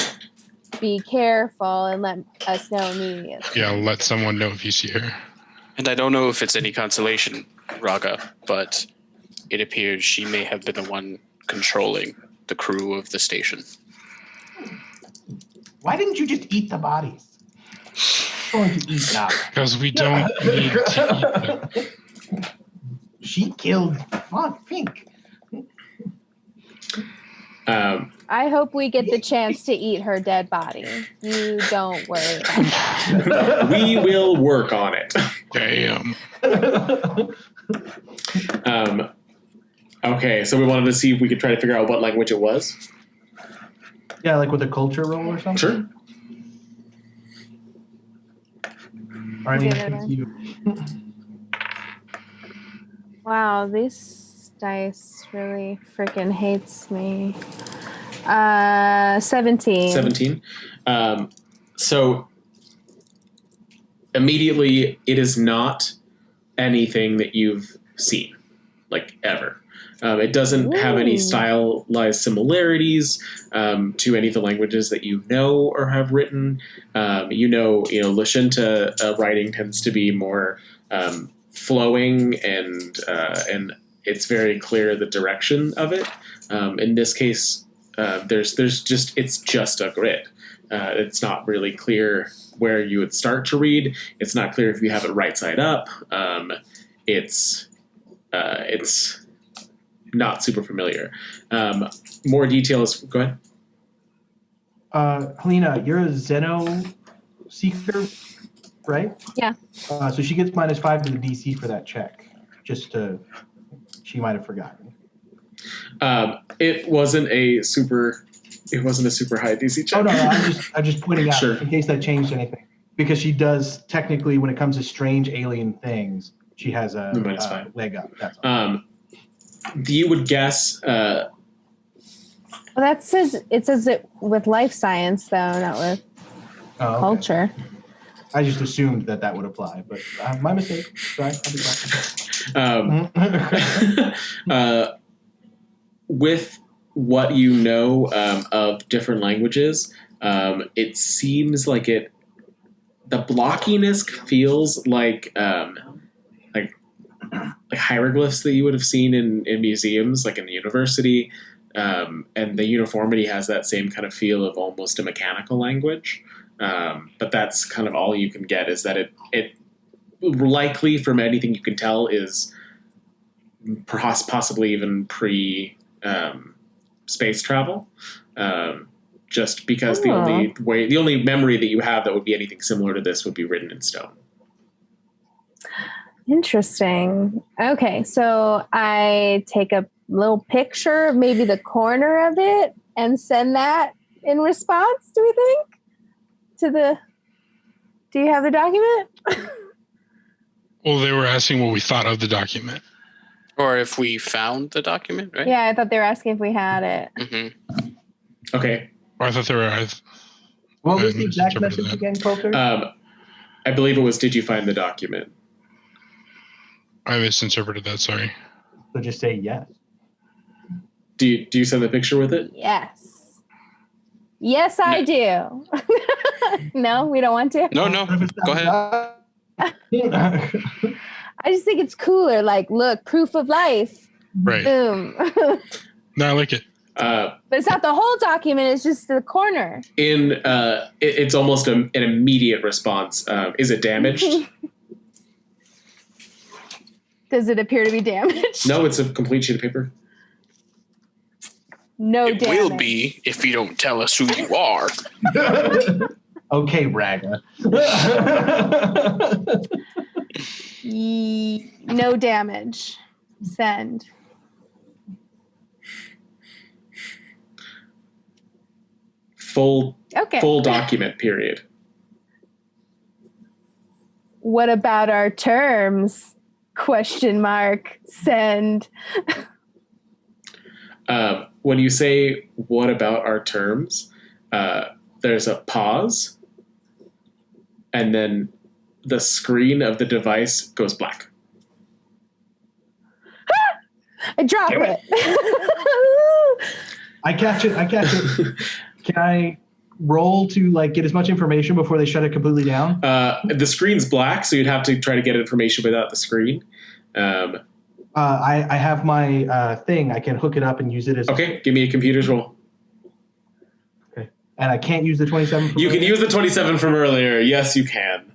Speaker 2: be careful and let us know immediately.
Speaker 5: Yeah, let someone know if you see her.
Speaker 3: And I don't know if it's any consolation, Raga, but it appears she may have been the one controlling the crew of the station.
Speaker 4: Why didn't you just eat the bodies? I'm going to eat now.
Speaker 5: Because we don't need to eat them.
Speaker 4: She killed Fink.
Speaker 2: I hope we get the chance to eat her dead body. You don't worry about that.
Speaker 1: We will work on it.
Speaker 5: Damn.
Speaker 1: Okay, so we wanted to see if we could try to figure out what language it was.
Speaker 4: Yeah, like with a culture roll or something?
Speaker 1: Sure.
Speaker 4: Or I mean,
Speaker 2: Yeah.
Speaker 4: since you-
Speaker 2: Wow, this dice really freaking hates me. 17.
Speaker 1: 17. So immediately, it is not anything that you've seen, like ever. It doesn't have any
Speaker 2: Ooh.
Speaker 1: stylized similarities to any of the languages that you know or have written. Lashinta writing tends to be more flowing and it's very clear the direction of it. In this case, it's just a grid. It's not really clear where you would start to read. It's not clear if you have it right side up. It's not super familiar. More details. Go ahead.
Speaker 4: Helena, you're a Zeno seeker, right?
Speaker 2: Yeah.
Speaker 4: So she gets -5 to the DC for that check. She might have forgotten.
Speaker 1: It wasn't a super high DC check.
Speaker 4: Oh no, I'm just pointing out
Speaker 1: Sure.
Speaker 4: in case that changed anything. Because she does technically, when it comes to strange alien things, she has a
Speaker 1: -5
Speaker 4: leg up. That's all.
Speaker 1: You would guess.
Speaker 2: Well, it says it with life science though, not with
Speaker 4: Oh, okay.
Speaker 2: culture.
Speaker 4: I just assumed that would apply, but my mistake. Sorry, I'll be back.
Speaker 1: With what you know of different languages, it seems like the blockiness feels like hieroglyphs that you would have seen in museums, like in the university, and the uniformity has that same kind of feel of almost a mechanical language. But that's kind of all you can get, is that it likely, from anything you can tell, is possibly even pre space travel. Just because the only memory that you have that would be anything similar to this would be written in stone.
Speaker 2: Interesting. Okay, so I take a little picture of maybe the corner of it and send that in response, do we think? Do you have the document?
Speaker 5: Well, they were asking what we thought of the document.
Speaker 3: Or if we found the document, right?
Speaker 2: Yeah, I thought they were asking if we had it.
Speaker 3: Mm-hmm.
Speaker 1: Okay.
Speaker 5: Or I thought they were.
Speaker 4: What was
Speaker 5: I
Speaker 4: the exact
Speaker 5: misinterpreted
Speaker 4: message
Speaker 5: that.
Speaker 4: again, Coulter?
Speaker 1: I believe it was, did you find the document?
Speaker 5: I misinterpreted that. Sorry.
Speaker 4: So just say yes.
Speaker 1: Do you send the picture with it?
Speaker 2: Yes. Yes, I do. No, we don't want to?
Speaker 3: No, go ahead.
Speaker 2: I just think it's cooler. Like, look, proof of life.
Speaker 5: Right.
Speaker 2: Boom.
Speaker 5: No, I like it.
Speaker 2: But it's not the whole document. It's just the corner.
Speaker 1: It's almost an immediate response. Is it damaged?
Speaker 2: Does it appear to be damaged?
Speaker 1: No, it's a complete sheet of paper.
Speaker 2: No
Speaker 3: It
Speaker 2: damage.
Speaker 3: will be if you don't tell us who you are.
Speaker 4: Okay, Raga.
Speaker 2: No damage. Send.
Speaker 1: Full
Speaker 2: Okay.
Speaker 1: full document, period.
Speaker 2: What about our terms? Question mark. Send.
Speaker 1: When you say, what about our terms, there's a pause, and then the screen of the device goes black.
Speaker 2: I drop
Speaker 4: Damn
Speaker 2: it.
Speaker 4: I catch it. Can I roll to get as much information before they shut it completely down?
Speaker 1: The screen's black, so you'd have to try to get information without the screen.
Speaker 4: I have my thing. I can hook it up and use it as.
Speaker 1: Okay, give me a computer's roll.
Speaker 4: Okay. And I can't use the 27.
Speaker 1: You can use the 27 from earlier. Yes, you can.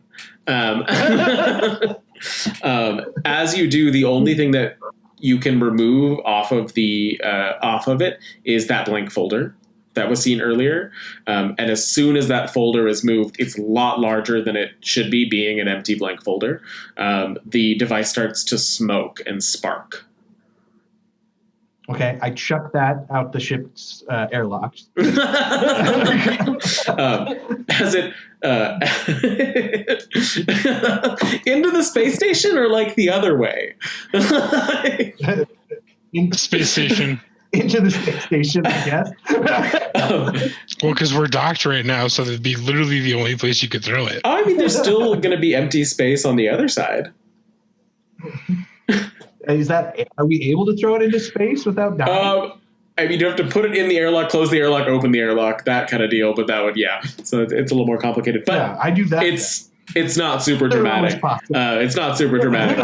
Speaker 1: As you do, the only thing that you can remove off of it is that blank folder that was seen earlier. And as soon as that folder is moved, it's a lot larger than it should be, being an empty blank folder. The device starts to smoke and spark.
Speaker 4: Okay, I chuck that out the ship's airlock.
Speaker 1: As it into the space station, or like the other way?
Speaker 4: In
Speaker 5: The space station.
Speaker 4: into the space station, I guess.
Speaker 5: Well, because we're docked right now, so that'd be literally the only place you could throw it.
Speaker 1: I mean, there's still going to be empty space on the other side.
Speaker 4: Are we able to throw it into space without dying?
Speaker 1: I mean, you have to put it in the airlock, close the airlock, open the airlock, that kind of deal. But that would, So it's a little more complicated. But
Speaker 4: yeah, I do that.
Speaker 1: It's not super dramatic. It's not super dramatic.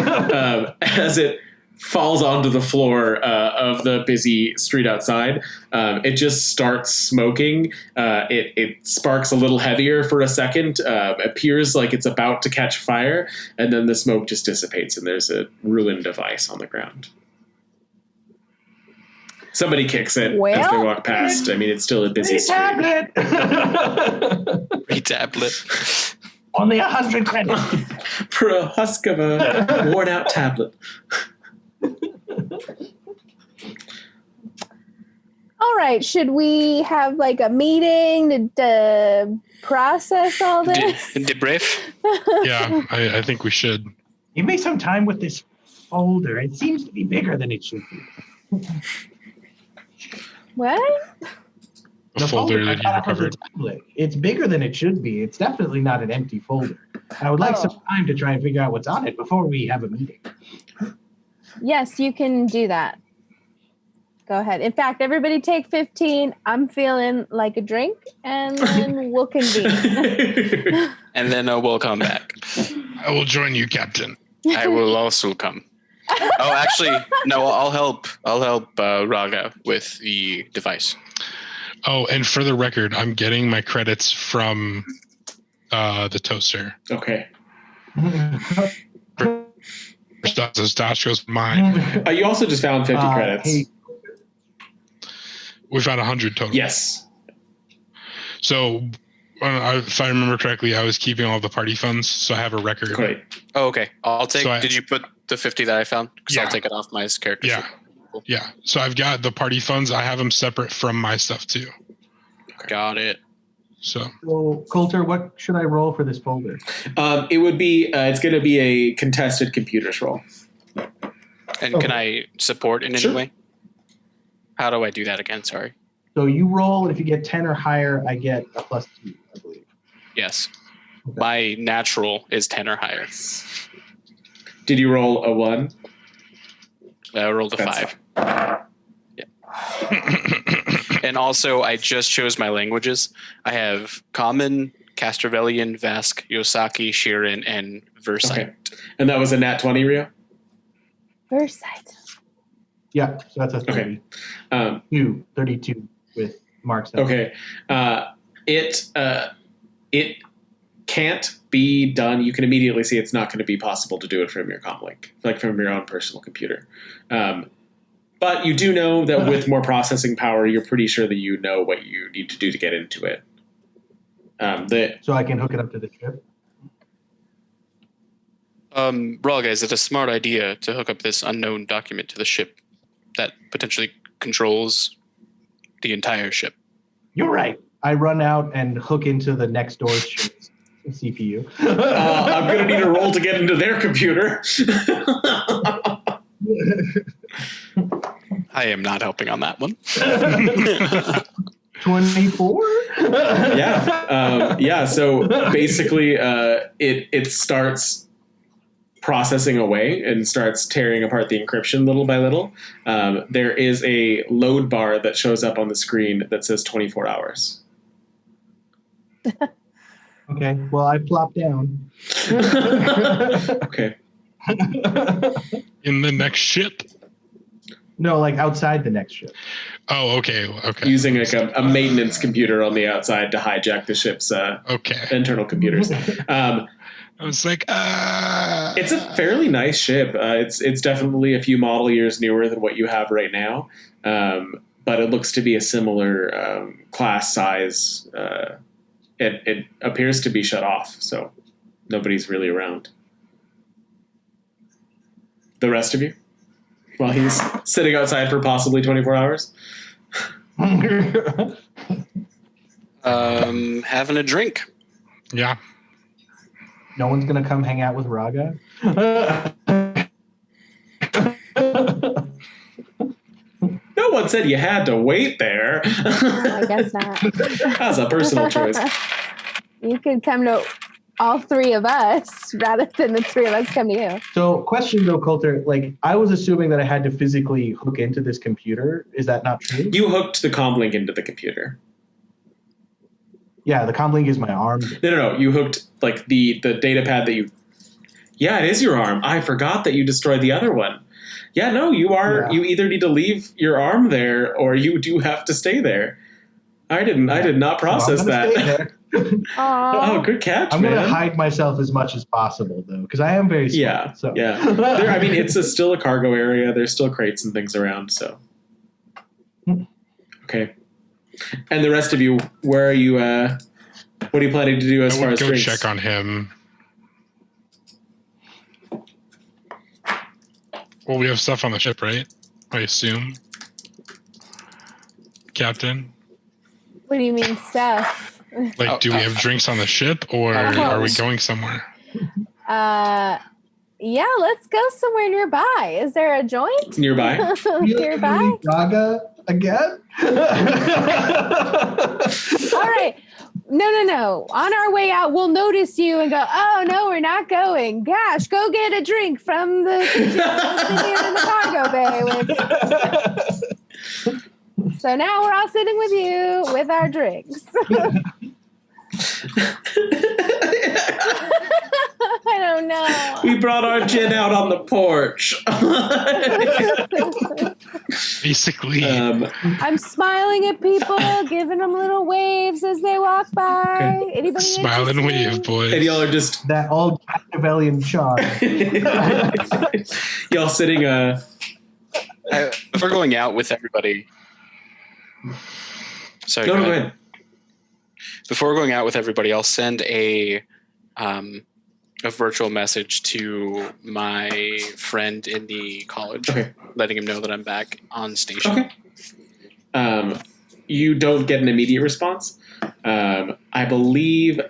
Speaker 1: As it falls onto the floor of the busy street outside, it just starts smoking. It sparks a little heavier for a second, appears like it's about to catch fire, and then the smoke just dissipates, and there's a ruined device on the ground. Somebody kicks it as they walk past. I mean, it's still a busy street.
Speaker 4: Tablet!
Speaker 3: Tablet.
Speaker 4: Only 100 credits.
Speaker 1: For a husk of a worn-out tablet.
Speaker 2: All right, should we have like a meeting to process all this?
Speaker 3: Debrief?
Speaker 5: Yeah, I think we should.
Speaker 4: Give me some time with this folder. It seems to be bigger than it should be.
Speaker 2: What?
Speaker 5: The folder that you recovered.
Speaker 4: It's bigger than it should be. It's definitely not an empty folder. I would like some time to try and figure out what's on it before we have a meeting.
Speaker 2: Yes, you can do that. Go ahead. In fact, everybody take 15. I'm feeling like a drink, and then we'll convene.
Speaker 3: And then we'll come back.
Speaker 5: I will join you, Captain.
Speaker 3: I will also come. Oh, actually, no. I'll help Raga with the device.
Speaker 5: Oh, and for the record, I'm getting my credits from the toaster.
Speaker 1: Okay.
Speaker 5: Those Dash goes mine.
Speaker 1: You also just found 50 credits.
Speaker 4: Hey.
Speaker 5: We found 100 total.
Speaker 1: Yes.
Speaker 5: So, if I remember correctly, I was keeping all the party funds, so I have a record.
Speaker 1: Great.
Speaker 3: Oh, okay. I'll take.
Speaker 5: So
Speaker 3: did you put the 50 that I found? Because
Speaker 5: Yeah.
Speaker 3: I'll take it off my character.
Speaker 5: Yeah.
Speaker 3: sheet. Cool.
Speaker 5: Yeah. So I've got the party funds. I have them separate from my stuff too.
Speaker 3: Got it.
Speaker 5: So
Speaker 4: Coulter, what should I roll for this folder?
Speaker 1: It would be. It's going to be a contested computers roll.
Speaker 3: And
Speaker 4: Okay.
Speaker 3: can I support in any
Speaker 1: Sure.
Speaker 3: way? How do I do that again? Sorry.
Speaker 4: So you roll, and if you get 10 or higher, I get a +2, I believe.
Speaker 3: Yes.
Speaker 4: Okay.
Speaker 3: My natural is 10 or higher.
Speaker 1: Did you roll a 1?
Speaker 3: I rolled a
Speaker 1: That's
Speaker 3: 5. Yeah. And also, I just chose my languages. I have Common, Castrovellian, Vask, Yosaki, Shirin, and Versite.
Speaker 1: Okay. And that was a nat 20, Rio?
Speaker 2: Versite.
Speaker 4: Yeah, so that's a 30.
Speaker 1: Okay.
Speaker 4: 32 with marks.
Speaker 1: Okay. It can't be done. You can immediately see it's not going to be possible to do it from your comlink, like from your own personal computer. But you do know that with more processing power, you're pretty sure that you know what you need to do to get into it.
Speaker 4: So I can hook it up to the ship?
Speaker 3: Raga, is it a smart idea to hook up this unknown document to the ship that potentially controls the entire ship?
Speaker 4: You're right. I run out and hook into the next door ship's CPU.
Speaker 1: I'm going to need a roll to get into their computer.
Speaker 3: I am not helping on that one.
Speaker 4: 24?
Speaker 1: Yeah. So basically, it starts processing away and starts tearing apart the encryption little by little. There is a load bar that shows up on the screen that says 24 hours.
Speaker 4: Okay, well, I plop down.
Speaker 1: Okay.
Speaker 5: In the next ship?
Speaker 4: No, like outside the next ship.
Speaker 5: Oh, okay.
Speaker 1: Using like a maintenance computer on the outside to hijack the ship's internal computers.
Speaker 5: I was like,
Speaker 1: It's a fairly nice ship. It's definitely a few model years newer than what you have right now, but it looks to be a similar class size. It appears to be shut off, so nobody's really around. The rest of you? While he's sitting outside for possibly 24 hours?
Speaker 3: Having a drink.
Speaker 5: Yeah.
Speaker 4: No one's going to come hang out with Raga?
Speaker 1: No one said you had to wait there.
Speaker 2: I guess not.
Speaker 1: That's a personal choice.
Speaker 2: You could come to all three of us rather than the three of us come to you.
Speaker 4: So, question though, Coulter, like I was assuming that I had to physically hook into this computer. Is that not true?
Speaker 1: You hooked the comm link into the computer.
Speaker 4: Yeah, the comm link is my arm.
Speaker 1: No. You hooked like the data pad that you. Yeah, it is your arm. I forgot that you destroyed the other one. Yeah, no, you are. Yeah. You either need to leave your arm there or you do have to stay there. I did not process that. Oh, good catch,
Speaker 4: I'm going to hide myself as much as possible, though, because I am very smart.
Speaker 1: Yeah. I mean, it's still a cargo area. There's still crates and things around, so. Okay. And the rest of you, where are you, what are you planning to do as far as drinks?
Speaker 5: Go check on him. Well, we have stuff on the ship, right? I assume. Captain?
Speaker 2: What do you mean stuff?
Speaker 5: Like, do we have drinks on the ship, or are we going somewhere?
Speaker 2: Yeah, let's go somewhere nearby. Is there a joint?
Speaker 1: Nearby?
Speaker 2: Nearby?
Speaker 4: Raga again?
Speaker 2: All right. No. On our way out, we'll notice you and go, oh, no, we're not going. Gosh, go get a drink from the kitchen in the cargo bay. So now we're all sitting with you with our drinks. I don't know.
Speaker 1: We brought our gin out on the porch.
Speaker 5: Basically.
Speaker 2: I'm smiling at people, giving them little waves as they walk by.
Speaker 1: Okay.
Speaker 2: Anybody
Speaker 5: smile and wave, boys.
Speaker 1: And y'all are just...
Speaker 4: That old Machiavellian charm.
Speaker 1: Y'all sitting...
Speaker 3: If we're going out with everybody... Sorry,
Speaker 1: go ahead.
Speaker 3: Before going out with everybody, I'll send a virtual message to my friend in the college, letting him know that I'm back on station.
Speaker 1: Okay. You don't get an immediate response. I believe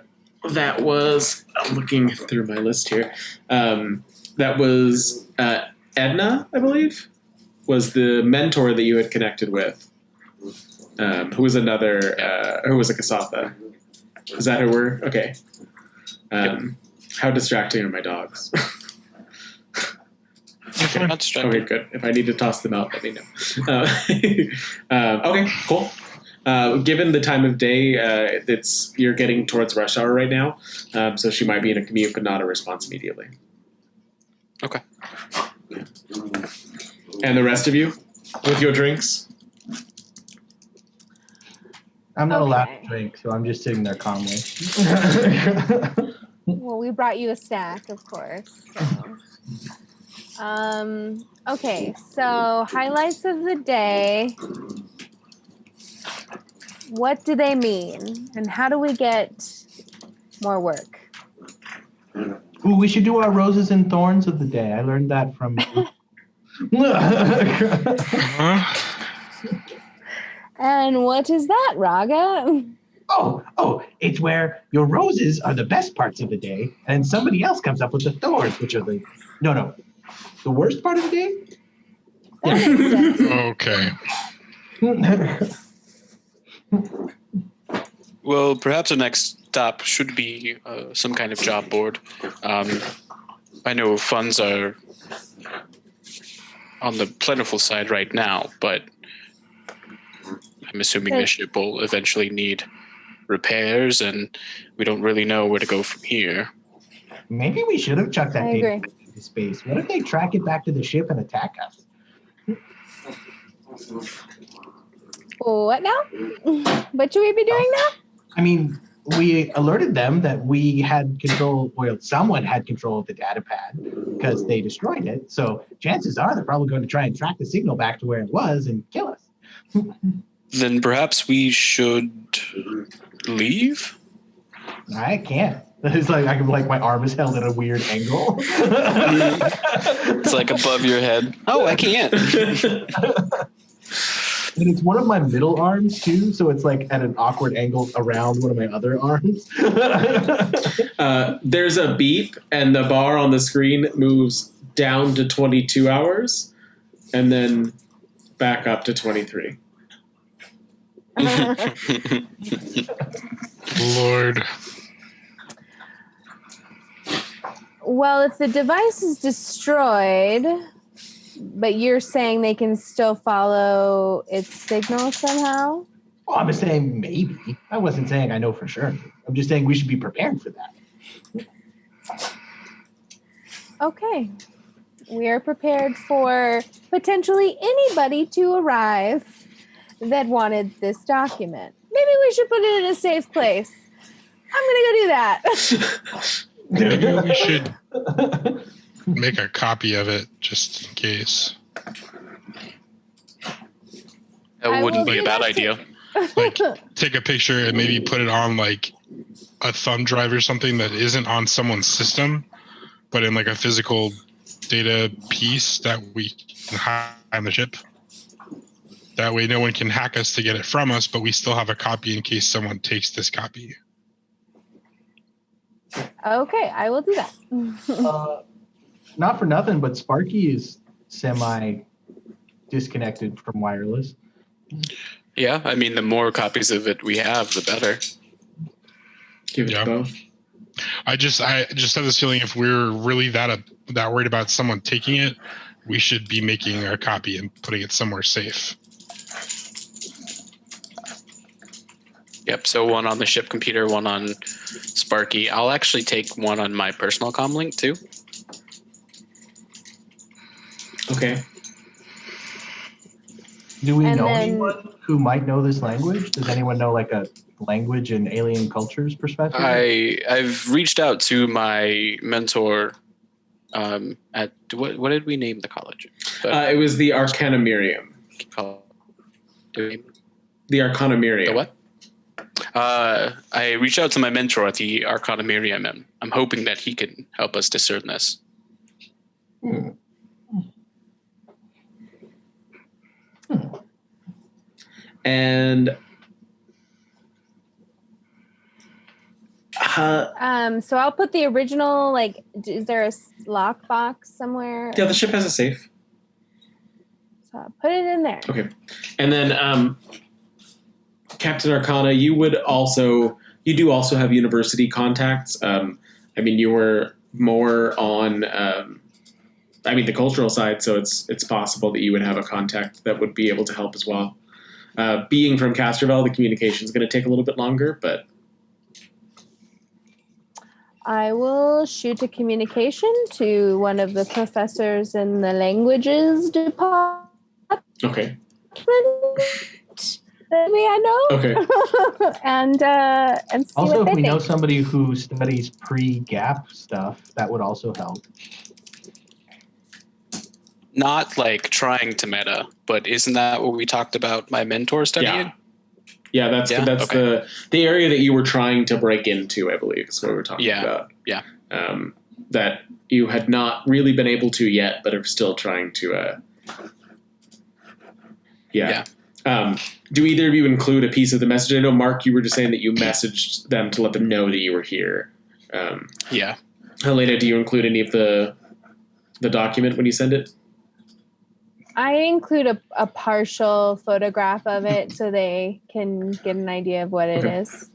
Speaker 1: that was... I'm looking through my list here. That was Edna, I believe, was the mentor that you had connected with. Who was another, who was a Kasatha. Is that who we're, okay. How distracting are my dogs? Okay, good. If I need to toss them out, let me know. Okay, cool. Given the time of day, you're getting towards rush hour right now, so she might be in a commute, but not a response immediately.
Speaker 3: Okay.
Speaker 1: And the rest of you, with your drinks?
Speaker 4: I'm not allowed to drink, so I'm just sitting there calmly.
Speaker 2: Well, we brought you a snack, of course. So. Okay, so highlights of the day. What do they mean? And how do we get more work?
Speaker 4: Ooh, we should do our roses and thorns of the day. I learned that from...
Speaker 2: And what is that, Raga?
Speaker 4: Oh, it's where your roses are the best parts of the day, and somebody else comes up with the thorns, which are the worst part of the day?
Speaker 2: That makes sense.
Speaker 5: Okay.
Speaker 3: Well, perhaps the next stop should be some kind of job board. I know funds are on the plentiful side right now, but I'm assuming the ship will eventually need repairs, and we don't really know where to go from here.
Speaker 4: Maybe we should have chucked that
Speaker 2: I agree.
Speaker 4: to space. What if they track it back to the ship and attack us?
Speaker 2: What now? What should we be doing now?
Speaker 4: I mean, we alerted them that we had control, or someone had control of the data pad because they destroyed it. So chances are they're probably going to try and track the signal back to where it was and kill us.
Speaker 3: Then perhaps we should leave?
Speaker 4: I can't. It's like my arm is held at a weird angle.
Speaker 3: It's like above your head. Oh, I can't.
Speaker 4: And it's one of my middle arms too, so it's like at an awkward angle around one of my other arms.
Speaker 1: There's a beep, and the bar on the screen moves down to 22 hours, and then back up to 23.
Speaker 5: Lord.
Speaker 2: Well, if the device is destroyed, but you're saying they can still follow its signal somehow?
Speaker 4: Well, I'm just saying maybe. I wasn't saying I know for sure. I'm just saying we should be prepared for that.
Speaker 2: Okay. We are prepared for potentially anybody to arrive that wanted this document. Maybe we should put it in a safe place. I'm going to go do that.
Speaker 5: Maybe we should make a copy of it just in case.
Speaker 3: That wouldn't be a bad idea.
Speaker 5: Like, take a picture and maybe put it on like a thumb drive or something that isn't on someone's system, but in like a physical data piece that we can hide on the ship. That way no one can hack us to get it from us, but we still have a copy in case someone takes this copy.
Speaker 2: Okay, I will do that.
Speaker 4: Not for nothing, but Sparky is semi-disconnected from wireless.
Speaker 3: Yeah, I mean, the more copies of it we have, the better.
Speaker 1: Give it to both.
Speaker 5: I just have this feeling if we're really that worried about someone taking it, we should be making a copy and putting it somewhere safe.
Speaker 3: Yep, so one on the ship computer, one on Sparky. I'll actually take one on my personal comm link too.
Speaker 1: Okay.
Speaker 4: Do we know anyone who might know this language? Does anyone know like a language and alien cultures perspective?
Speaker 3: I've reached out to my mentor at what did we name the college?
Speaker 1: It was the Arcanamirium. The Arcanamirium.
Speaker 3: The what? I reached out to my mentor at the Arcanamirium, and I'm hoping that he can help us discern this.
Speaker 1: And
Speaker 2: so I'll put the original, like, is there a lockbox somewhere?
Speaker 1: yeah, the ship has a safe.
Speaker 2: So I'll put it in there.
Speaker 1: Okay. And then Captain Arcana, you do also have university contacts. I mean, you were more on the cultural side, so it's possible that you would have a contact that would be able to help as well. Being from Castrovel, the communication is going to take a little bit longer, but
Speaker 2: I will shoot a communication to one of the professors in the languages department.
Speaker 1: okay.
Speaker 2: That I know.
Speaker 1: Okay.
Speaker 2: and see
Speaker 4: Also,
Speaker 2: what they
Speaker 4: if we know
Speaker 2: think.
Speaker 4: somebody who studies pre-gap stuff, that would also help.
Speaker 3: Not like trying to meta, but isn't that what we talked about my mentor studying?
Speaker 1: Yeah, that's
Speaker 3: okay.
Speaker 1: the area that you were trying to break into, I believe, is what we were talking about.
Speaker 3: Yeah.
Speaker 1: That you had not really been able to yet, but are still trying to. Do either of you include a piece of the message? I know, Mark, you were just saying that you messaged them to let them know that you were here.
Speaker 3: Yeah.
Speaker 1: Helena, do you include any of the document when you send it?
Speaker 2: I include a partial photograph of it so they can get an idea of what it is.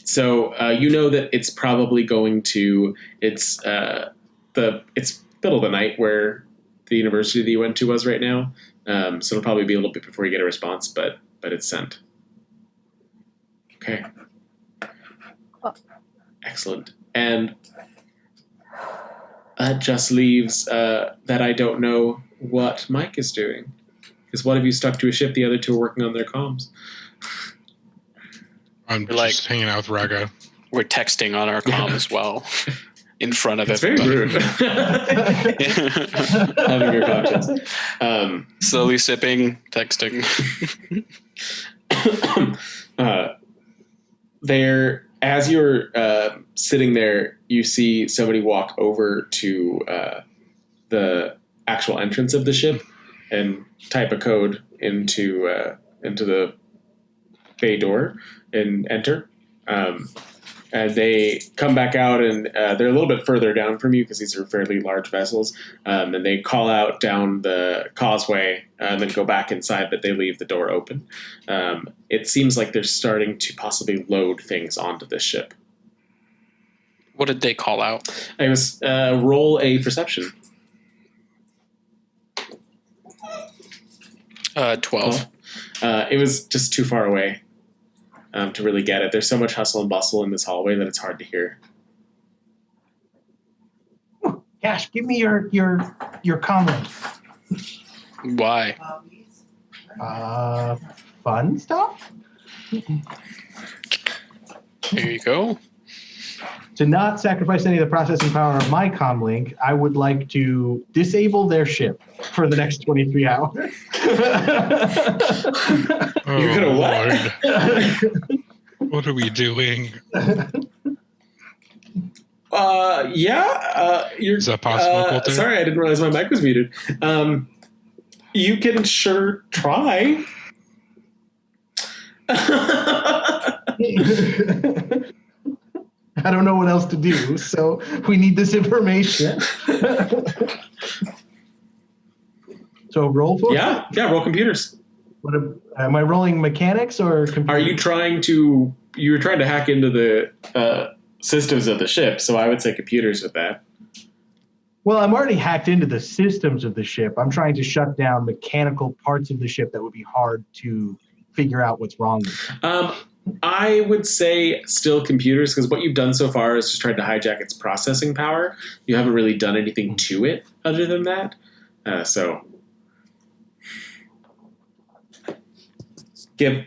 Speaker 1: So you know that it's probably going to it's middle of the night where the university that you went to was right now. So it'll probably be a little bit before you get a response, but it's sent. Okay.
Speaker 2: Cool.
Speaker 1: Excellent. And That just leaves that I don't know what Mike is doing. Because one of you stuck to a ship, the other two are working on their comms.
Speaker 5: I'm just hanging out with Raga.
Speaker 3: We're texting on our comm as well, in front of
Speaker 1: It's
Speaker 3: everybody.
Speaker 1: very rude. Having your conscience.
Speaker 3: Slowly sipping, texting.
Speaker 1: There, as you're sitting there, you see somebody walk over to the actual entrance of the ship and type a code into the bay door and enter. And they come back out, and they're a little bit further down from you because these are fairly large vessels. And they call out down the causeway and then go back inside, but they leave the door open. It seems like they're starting to possibly load things onto this ship.
Speaker 3: What did they call out?
Speaker 1: I was roll a perception.
Speaker 3: 12.
Speaker 1: It was just too far away to really get it. There's so much hustle and bustle in this hallway that it's hard to hear.
Speaker 4: Cash, give me your comment.
Speaker 3: Why?
Speaker 4: Fun stuff?
Speaker 3: Here you go.
Speaker 4: To not sacrifice any of the processing power of my comlink, I would like to disable their ship for the next 23 hours.
Speaker 1: You're gonna what?
Speaker 5: What are we doing?
Speaker 1: Is
Speaker 5: that possible, Coulter?
Speaker 1: Sorry, I didn't realize my mic was muted. You can sure try.
Speaker 4: I don't know what else to do, so we need this information. So roll for it?
Speaker 1: Yeah, roll computers.
Speaker 4: Am I rolling mechanics or computers?
Speaker 1: Are you trying to... You were trying to hack into the systems of the ship, so I would say computers with that.
Speaker 4: Well, I'm already hacked into the systems of the ship. I'm trying to shut down mechanical parts of the ship that would be hard to figure out what's wrong with them.
Speaker 1: I would say still computers, because what you've done so far is just tried to hijack its processing power. You haven't really done anything to it other than that. So...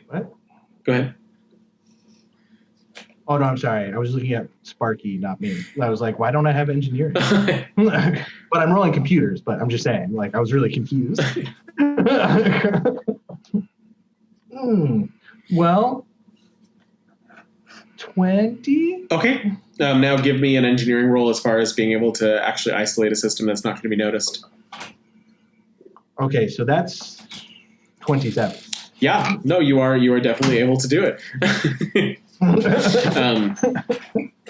Speaker 4: What?
Speaker 1: Go ahead.
Speaker 4: Oh, no, I'm sorry. I was looking at Sparky, not me. I was like, why don't I have engineering? But I'm rolling computers, but I'm just saying, like, I was really confused. Well, 20?
Speaker 1: Okay. Now give me an engineering roll as far as being able to actually isolate a system that's not going to be noticed.
Speaker 4: Okay, so that's 27.
Speaker 1: Yeah, no, you are definitely able to do it.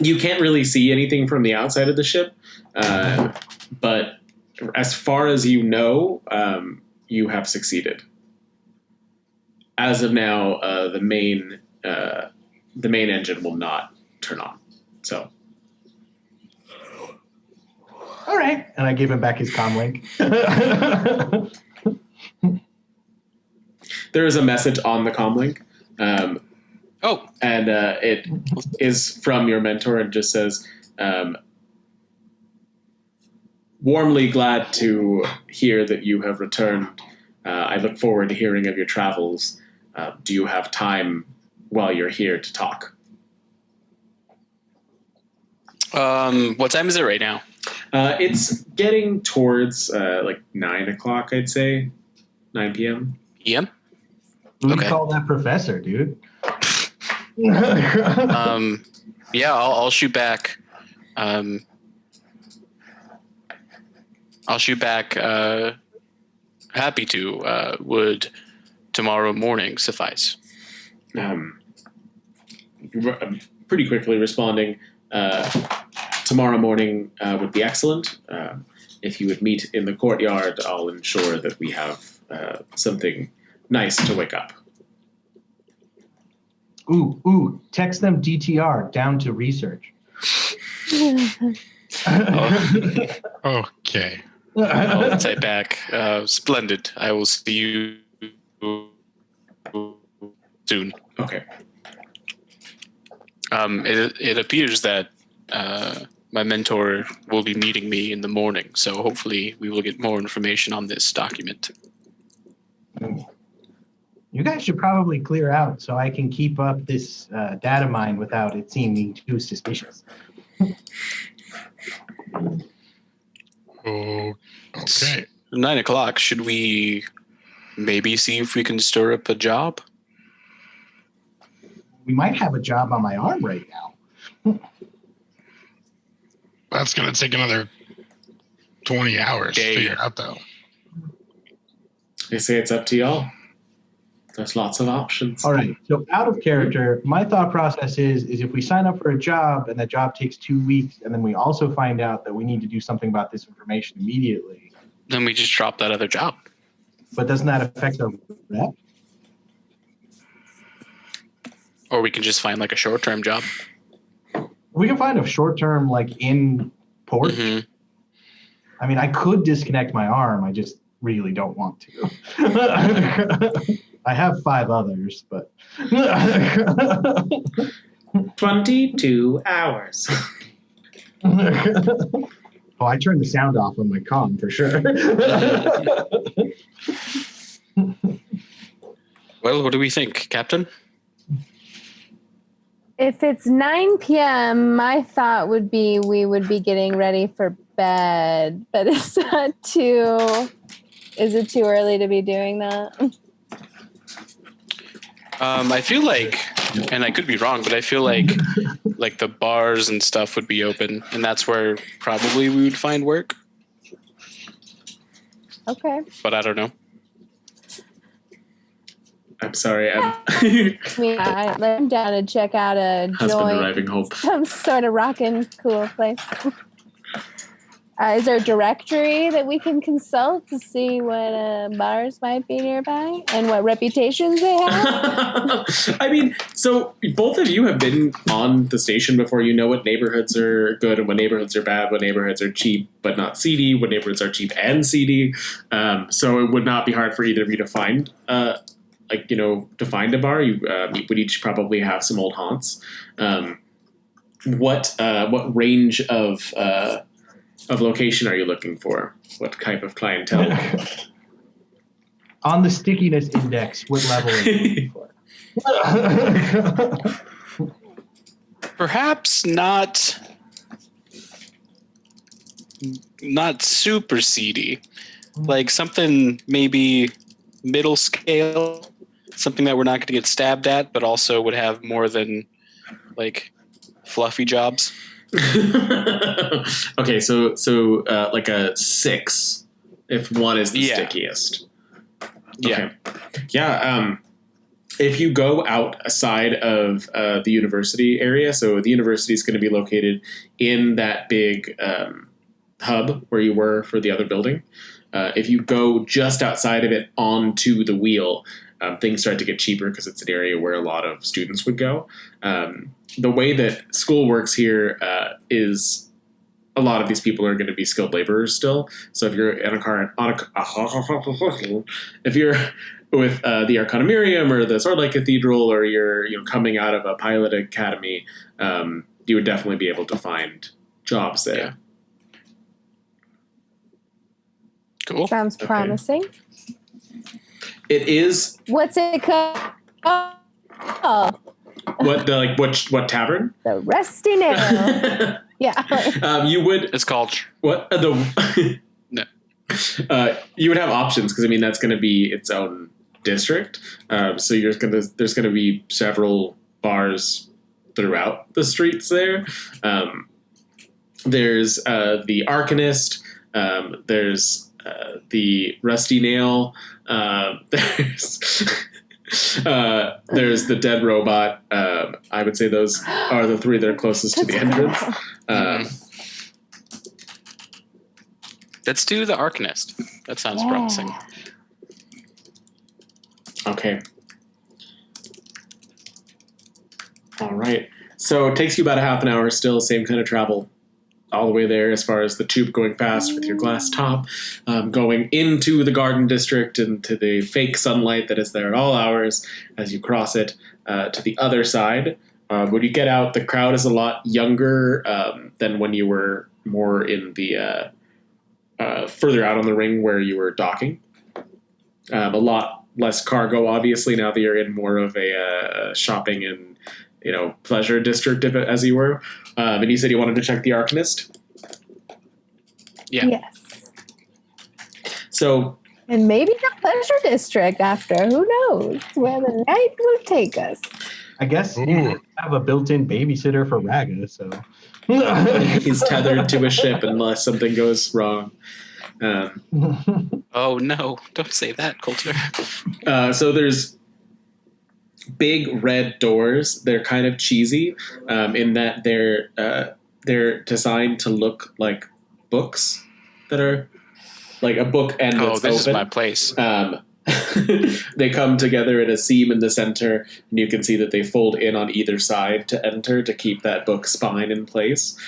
Speaker 1: You can't really see anything from the outside of the ship, but as far as you know, you have succeeded. As of now, the main engine will not turn on. So,
Speaker 4: all right, and I give him back his comlink.
Speaker 1: There is a message on the comlink. And it is from your mentor and just says, warmly glad to hear that you have returned. I look forward to hearing of your travels. Do you have time while you're here to talk?
Speaker 3: What time is it right now?
Speaker 1: It's getting towards like 9 o'clock, I'd say. 9 p.m.
Speaker 3: PM?
Speaker 4: Who do
Speaker 3: Okay.
Speaker 4: you call that professor, dude?
Speaker 3: Yeah, I'll shoot back. I'll shoot back. Happy to. Would tomorrow morning suffice?
Speaker 1: Pretty quickly responding, tomorrow morning would be excellent. If you would meet in the courtyard, I'll ensure that we have something nice to wake up.
Speaker 4: Ooh, text them DTR down to research.
Speaker 5: Okay.
Speaker 3: I'll type back. Splendid. I will see you soon.
Speaker 1: Okay.
Speaker 3: It appears that my mentor will be meeting me in the morning, so hopefully we will get more information on this document.
Speaker 4: You guys should probably clear out so I can keep up this data mine without it seeming too suspicious.
Speaker 5: Oh, okay.
Speaker 3: 9 o'clock. Should we maybe see if we can stir up a job?
Speaker 4: We might have a job on my arm right now.
Speaker 5: That's going to take another 20 hours to
Speaker 3: Day.
Speaker 5: figure out, though.
Speaker 1: They say it's up to y'all. There's lots of options.
Speaker 4: All right. So out of character, my thought process is if we sign up for a job and that job takes 2 weeks, and then we also find out that we need to do something about this information immediately.
Speaker 3: Then we just drop that other job.
Speaker 4: But doesn't that affect our rep?
Speaker 3: Or we can just find like a short-term job.
Speaker 4: We can find a short term, like in port.
Speaker 3: Mm-hmm.
Speaker 4: I mean, I could disconnect my arm. I just really don't want to. I have 5 others, but
Speaker 1: 22 hours.
Speaker 4: Oh, I turned the sound off on my comm for sure.
Speaker 3: Well, what do we think, Captain?
Speaker 2: If it's 9 p.m., my thought would be we would be getting ready for bed. But is it too early to be doing that?
Speaker 3: I feel like, and I could be wrong, but I feel like the bars and stuff would be open, and that's where probably we would find work.
Speaker 2: Okay.
Speaker 3: But I don't know.
Speaker 1: I'm sorry.
Speaker 2: I'm down to check out a
Speaker 1: Husband
Speaker 2: joint,
Speaker 1: arriving home.
Speaker 2: some sort of rockin' cool place. Is there a directory that we can consult to see what bars might be nearby and what reputations they have?
Speaker 1: I mean, so both of you have been on the station before. You know what neighborhoods are good and what neighborhoods are bad, what neighborhoods are cheap but not seedy, what neighborhoods are cheap and seedy. So it would not be hard for either of you to find to find a bar. You would each probably have some old haunts. What range of location are you looking for? What type of clientele?
Speaker 4: On the stickiness index, what level are you looking for?
Speaker 3: Perhaps not super seedy. Like something maybe middle scale. Something that we're not going to get stabbed at, but also would have more than like fluffy jobs.
Speaker 1: Okay, so like a 6 if one is the stickiest.
Speaker 3: Yeah.
Speaker 1: Okay. Yeah. If you go outside of the university area, so the university is going to be located in that big hub where you were for the other building. If you go just outside of it onto the wheel, things start to get cheaper because it's an area where a lot of students would go. The way that school works here is a lot of these people are going to be skilled laborers still. So if you're in a car, if you're with the Arcanumerium or the Swordlight Cathedral, or you're coming out of a pilot academy, you would definitely be able to find jobs there.
Speaker 3: Yeah. Cool.
Speaker 2: Sounds promising.
Speaker 1: It is.
Speaker 2: What's it called? Oh,
Speaker 1: What tavern?
Speaker 2: the Rusty Nail. Yeah.
Speaker 1: You would.
Speaker 3: It's called
Speaker 1: What the?
Speaker 3: No.
Speaker 1: You would have options because that's going to be its own district. So there's gonna be several bars throughout the streets there. There's the Arcanist. There's the Rusty Nail. There's the Dead Robot. I would say those are the 3 that are closest to the entrance.
Speaker 3: Let's do the Arcanist. That sounds promising.
Speaker 1: Okay. All right. So it takes you about a half an hour still, same kind of travel all the way there as far as the tube going fast with your glass top, going into the garden district and to the fake sunlight that is there at all hours as you cross it to the other side. When you get out, the crowd is a lot younger than when you were more in the further out on the ring where you were docking. A lot less cargo, obviously, now that you're in more of a shopping and pleasure district as you were. And you said you wanted to check the Arcanist?
Speaker 3: Yeah.
Speaker 2: Yes.
Speaker 1: So...
Speaker 2: And maybe the pleasure district after. Who knows where the night will take us.
Speaker 4: I guess you have a built-in babysitter for Raga, so...
Speaker 1: He's tethered to a ship unless something goes wrong.
Speaker 3: Oh, no. Don't say that, Coulter.
Speaker 1: So there's big red doors. They're kind of cheesy in that they're designed to look like books that are like a book and
Speaker 3: Oh,
Speaker 1: it's
Speaker 3: this
Speaker 1: open.
Speaker 3: is my place.
Speaker 1: They come together in a seam in the center, and you can see that they fold in on either side to enter to keep that book spine in place.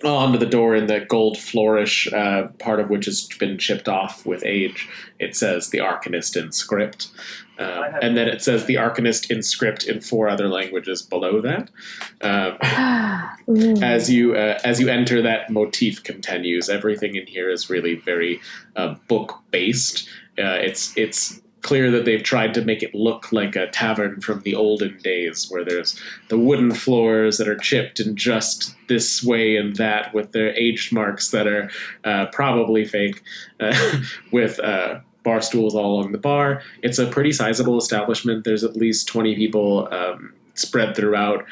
Speaker 1: Onto the door in the gold flourish, part of which has been chipped off with age, it says the Arcanist in script. And then it says the Arcanist in script in 4 other languages below that. As you enter, that motif continues. Everything in here is really very book-based. It's clear that they've tried to make it look like a tavern from the olden days, where there's the wooden floors that are chipped in just this way and that, with their aged marks that are probably fake, with bar stools all along the bar. It's a pretty sizable establishment. There's at least 20 people spread throughout.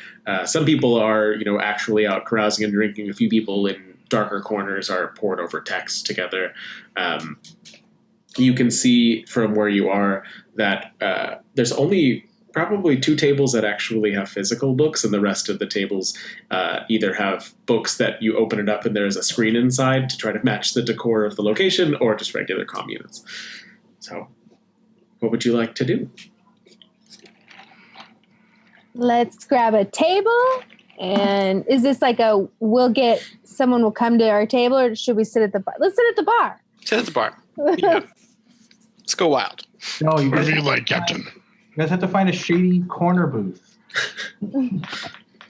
Speaker 1: Some people are, actually out carousing and drinking. A few people in darker corners are poured over text together. You can see from where you are that there's only probably 2 tables that actually have physical books, and the rest of the tables either have books that you open it up and there's a screen inside to try to match the decor of the location, or just regular comm units. So, what would you like to do?
Speaker 2: Let's grab a table. And is this like someone will come to our table, or should we sit at the bar? Let's sit at the bar.
Speaker 3: Sit at the bar. Yeah. Let's go wild.
Speaker 4: No, you guys
Speaker 5: Whatever you
Speaker 4: have to
Speaker 5: like, Captain.
Speaker 4: You guys have to find a shady corner booth.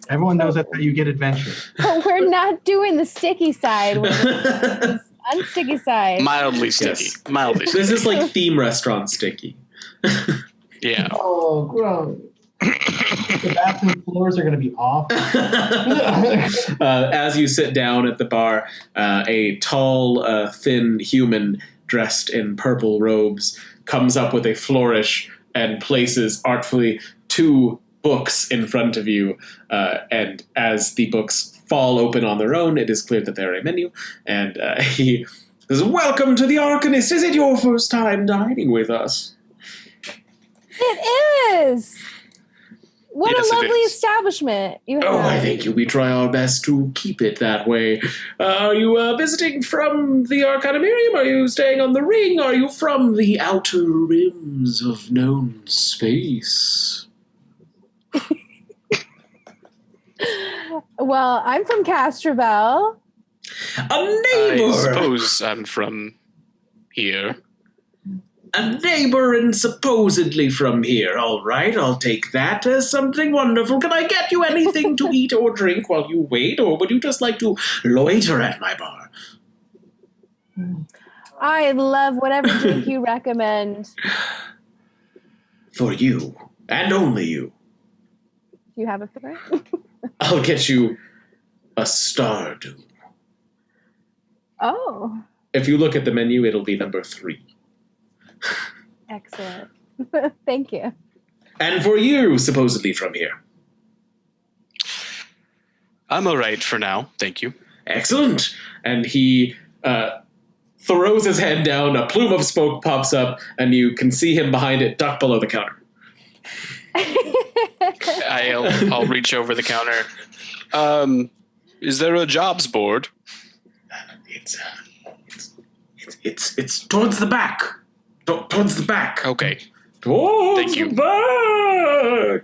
Speaker 4: Everyone knows that's how you get adventure.
Speaker 2: But we're not doing the sticky side. We're doing the unsticky side.
Speaker 3: Mildly sticky.
Speaker 1: Yes.
Speaker 3: Mildly sticky.
Speaker 1: This is like theme restaurant sticky.
Speaker 3: Yeah.
Speaker 4: Oh, gross. The bathroom floors are going to be off.
Speaker 1: As you sit down at the bar, a tall, thin human dressed in purple robes comes up with a flourish and places artfully 2 books in front of you. And as the books fall open on their own, it is clear that they're a menu. And he says, "Welcome to the Arcanist. Is it your first time dining with us?"
Speaker 2: It is. What
Speaker 3: Yes,
Speaker 2: a
Speaker 3: it
Speaker 2: lovely
Speaker 3: is.
Speaker 2: establishment you have.
Speaker 1: Oh, I think we try our best to keep it that way. Are you visiting from the Arcanimirium? Are you staying on the ring? Are you from the outer rims of known space?
Speaker 2: Well, I'm from Castrovel.
Speaker 1: A
Speaker 3: I
Speaker 1: neighbor!
Speaker 3: suppose I'm from here.
Speaker 1: A neighbor and supposedly from here. All right, I'll take that as something wonderful. Can I get you anything to eat or drink while you wait, or would you just like to loiter at my bar?
Speaker 2: I love whatever drink you recommend.
Speaker 1: For you, and only you,
Speaker 2: Do you have a favorite?
Speaker 1: I'll get you a Stardew.
Speaker 2: Oh,
Speaker 1: If you look at the menu, it'll be number 3.
Speaker 2: excellent. Thank you.
Speaker 1: And for you, supposedly from here.
Speaker 3: I'm all right for now. Thank you.
Speaker 1: Excellent. And he throws his head down, a plume of smoke pops up, and you can see him behind it, duck below the counter.
Speaker 3: I'll reach over the counter. Is there a jobs board?
Speaker 1: It's towards the back. Towards the back.
Speaker 3: Okay.
Speaker 1: Towards
Speaker 3: Thank you.
Speaker 1: the back.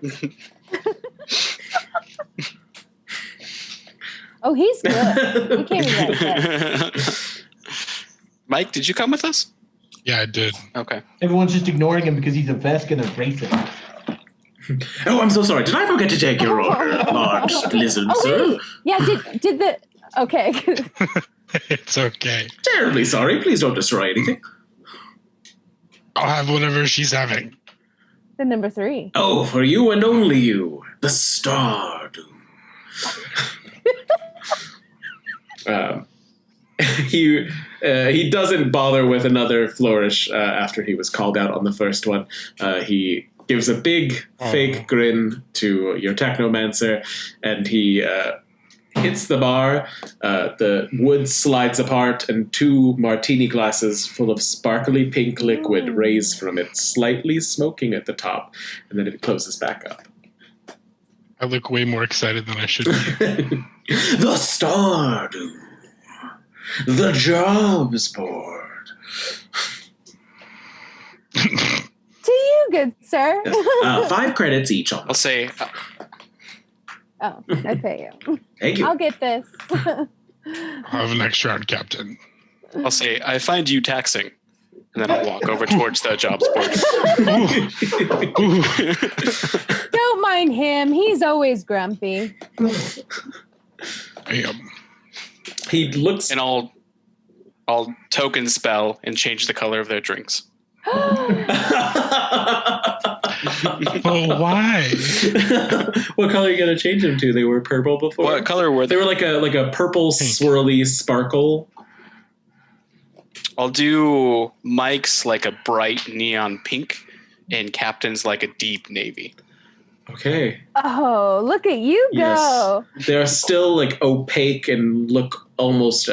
Speaker 2: Oh, he's good. He came in right quick.
Speaker 3: Mike, did you come with us?
Speaker 5: Yeah, I did.
Speaker 3: Okay.
Speaker 4: Everyone's just ignoring him because he's a Vesk and a racist.
Speaker 1: Oh, I'm so sorry. Did I forget to take your order, large lizard, sir?
Speaker 2: Wait. Yeah, did the... Okay.
Speaker 5: It's okay.
Speaker 1: Terribly sorry. Please don't destroy anything.
Speaker 5: I'll have whatever she's having.
Speaker 2: The number 3.
Speaker 1: Oh, for you and only you, the Stardew. He doesn't bother with another flourish after he was called out on the first one. He gives a big fake grin to your technomancer, and he hits the bar. The wood slides apart, and 2 martini glasses full of sparkly pink liquid raise from it, slightly smoking at the top, and then it closes back up.
Speaker 5: I look way more excited than I should be.
Speaker 1: The Stardew. The jobs board.
Speaker 2: To you, good sir.
Speaker 1: 5 credits each on.
Speaker 3: I'll say,
Speaker 2: Oh, I pay you.
Speaker 1: Thank you.
Speaker 2: I'll get this.
Speaker 5: I'll have an extra round, Captain.
Speaker 3: I find you taxing. And then I'll walk over towards the jobs board.
Speaker 2: Don't mind him. He's always grumpy.
Speaker 5: I am.
Speaker 1: He looks.
Speaker 3: And I'll token spell and change the color of their drinks.
Speaker 5: Oh, why?
Speaker 1: What color are you gonna change them to? They were purple before.
Speaker 3: What color were
Speaker 1: They
Speaker 3: they?
Speaker 1: were like a purple swirly sparkle.
Speaker 3: I'll do Mike's like a bright neon pink, and Captain's like a deep navy.
Speaker 1: Okay.
Speaker 2: Oh, look at you go.
Speaker 1: Yes. They're still like opaque and look almost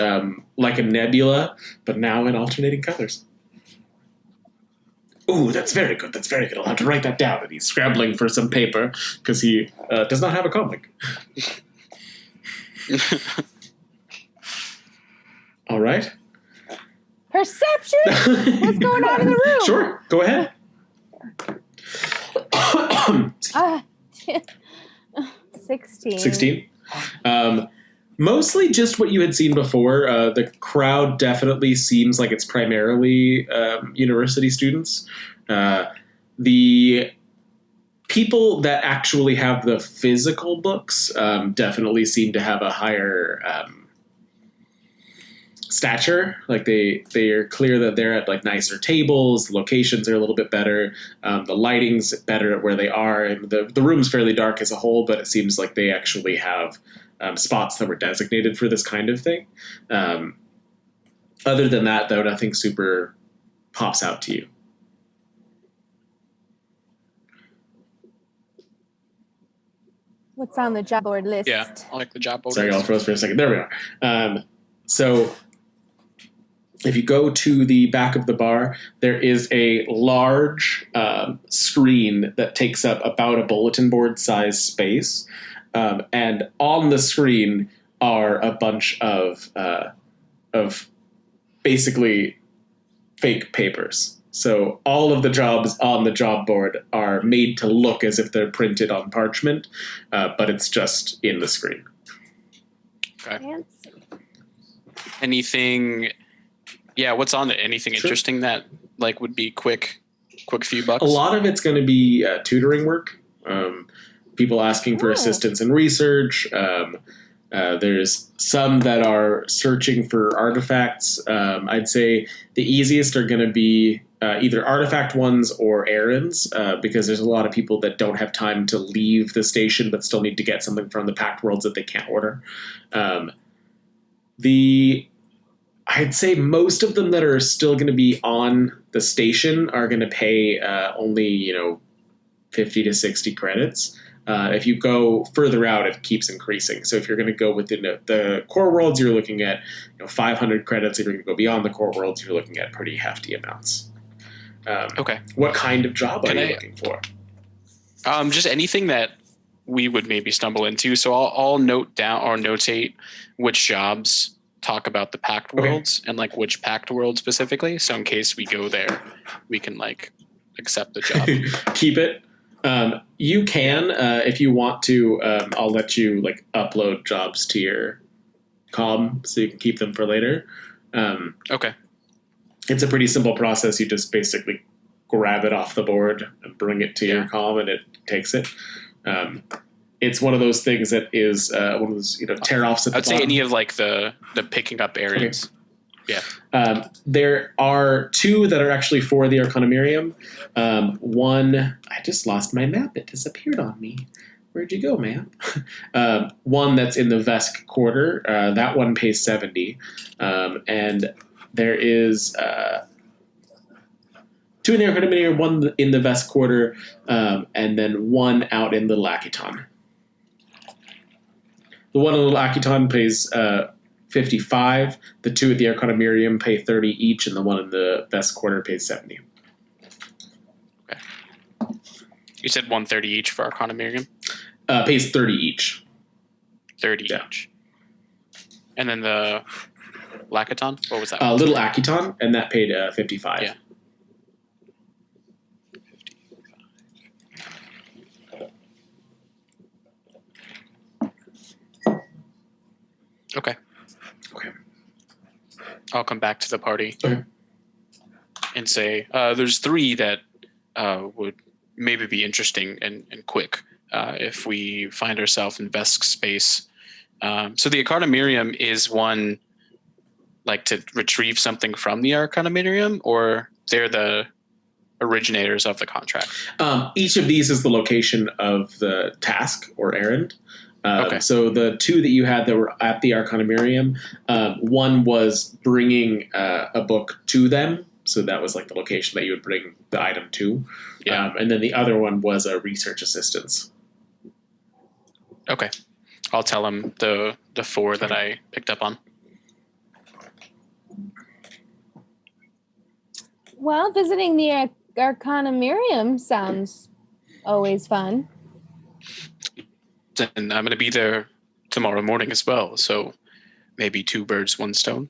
Speaker 1: like a nebula, but now in alternating colors. Ooh, that's very good. That's very good. I'll have to write that down. And he's scrambling for some paper because he does not have a comic. All right.
Speaker 2: Perception? What's going on in the room?
Speaker 1: Sure. Go ahead.
Speaker 2: 16.
Speaker 1: 16. Mostly just what you had seen before. The crowd definitely seems like it's primarily university students. The people that actually have the physical books definitely seem to have a higher stature. Like they are clear that they're at like nicer tables. The locations are a little bit better. The lighting's better at where they are, and the room's fairly dark as a whole. But it seems like they actually have spots that were designated for this kind of thing. Other than that, though, nothing super pops out to you.
Speaker 2: What's on the job board list?
Speaker 3: Yeah, I like the job board.
Speaker 1: Sorry, I'll froze for a second. There we are. So if you go to the back of the bar, there is a large screen that takes up about a bulletin board size space. And on the screen are a bunch of basically fake papers. So all of the jobs on the job board are made to look as if they're printed on parchment, but it's just in the screen.
Speaker 3: Okay.
Speaker 2: Fancy.
Speaker 3: Anything? Yeah, what's on it? Anything
Speaker 1: Sure.
Speaker 3: interesting that like would be quick few bucks?
Speaker 1: A lot of it's going to be tutoring work. People asking for assistance in research. There's some that are searching for artifacts. I'd say the easiest are going to be either artifact ones or errands, because there's a lot of people that don't have time to leave the station but still need to get something from the Packed Worlds that they can't order. I'd say most of them that are still going to be on the station are going to pay only 50 to 60 credits. If you go further out, it keeps increasing. So if you're going to go within the core worlds, you're looking at 500 credits. If you're going to go beyond the core worlds, you're looking at pretty hefty amounts.
Speaker 3: Okay.
Speaker 1: What kind of job are you
Speaker 3: I-
Speaker 1: looking for?
Speaker 3: Just anything that we would maybe stumble into. So I'll note down or notate which jobs talk about the Packed
Speaker 1: Okay.
Speaker 3: Worlds and like which Packed World specifically. So in case we go there, we can like accept the job.
Speaker 1: Keep it. You can, if you want to, I'll let you like upload jobs to your comm so you can keep them for later.
Speaker 3: Okay.
Speaker 1: It's a pretty simple process. You just basically grab it off the board and bring it to your comm, and it takes it. It's one of those things that is one of those tear-offs at the bottom.
Speaker 3: I'd say any of like the picking up areas. Okay.
Speaker 1: Yeah. There are 2 that are actually for the Arcanumerium. One, I just lost my map. It disappeared on me. Where'd you go, map? One that's in the Vesk quarter. That one pays 70. And there is 2 in the Arcanumerium, 1 in the Vesk quarter, and then 1 out in the Lakiton. The one in the Lakiton pays 55. The 2 at the Arcanumerium pay 30 each, and the one in the Vesk quarter pays 70.
Speaker 3: Okay. You said 130 each for Arcanumerium?
Speaker 1: Pays 30 each.
Speaker 3: 30 each. And then the Lakiton? What was that?
Speaker 1: Little Akiton, and that paid 55.
Speaker 3: Yeah. Okay. I'll come back to the party and say there's 3 that would maybe be interesting and quick if we find ourselves in Vesk space. So the Arcanumerium is one like to retrieve something from the Arcanumerium, or they're the originators of the contract?
Speaker 1: Each of these is the location of the task or errand. So the 2 that you had that were at the Arcanumerium, one was bringing a book to them. So that was like the location that you would bring the item to.
Speaker 3: Yeah.
Speaker 1: And then the other one was a research assistance.
Speaker 3: Okay. I'll tell him the 4 that I picked up on.
Speaker 2: Well, visiting the Arcanumerium sounds always fun.
Speaker 3: And I'm going to be there tomorrow morning as well, so maybe 2 birds, 1 stone.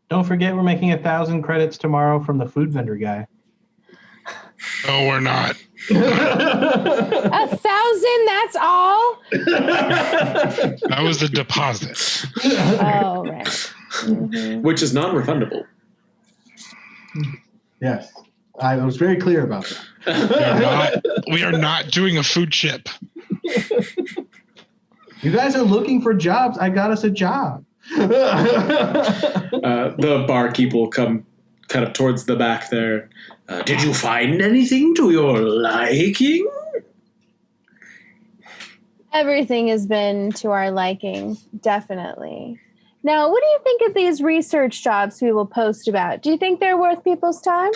Speaker 4: Don't forget we're making 1,000 credits tomorrow from the food vendor guy.
Speaker 5: No, we're not.
Speaker 2: 1,000, that's all?
Speaker 5: That was the deposit.
Speaker 2: Oh, right. Mm-hmm.
Speaker 1: Which is non-refundable.
Speaker 4: Yes. I was very clear about that.
Speaker 5: We are not doing a food chip.
Speaker 4: You guys are looking for jobs. I got us a job.
Speaker 1: The barkeep will come kind of towards the back there. Did you find anything to your liking?
Speaker 2: Everything has been to our liking, definitely. Now, what do you think of these research jobs people post about? Do you think they're worth people's time?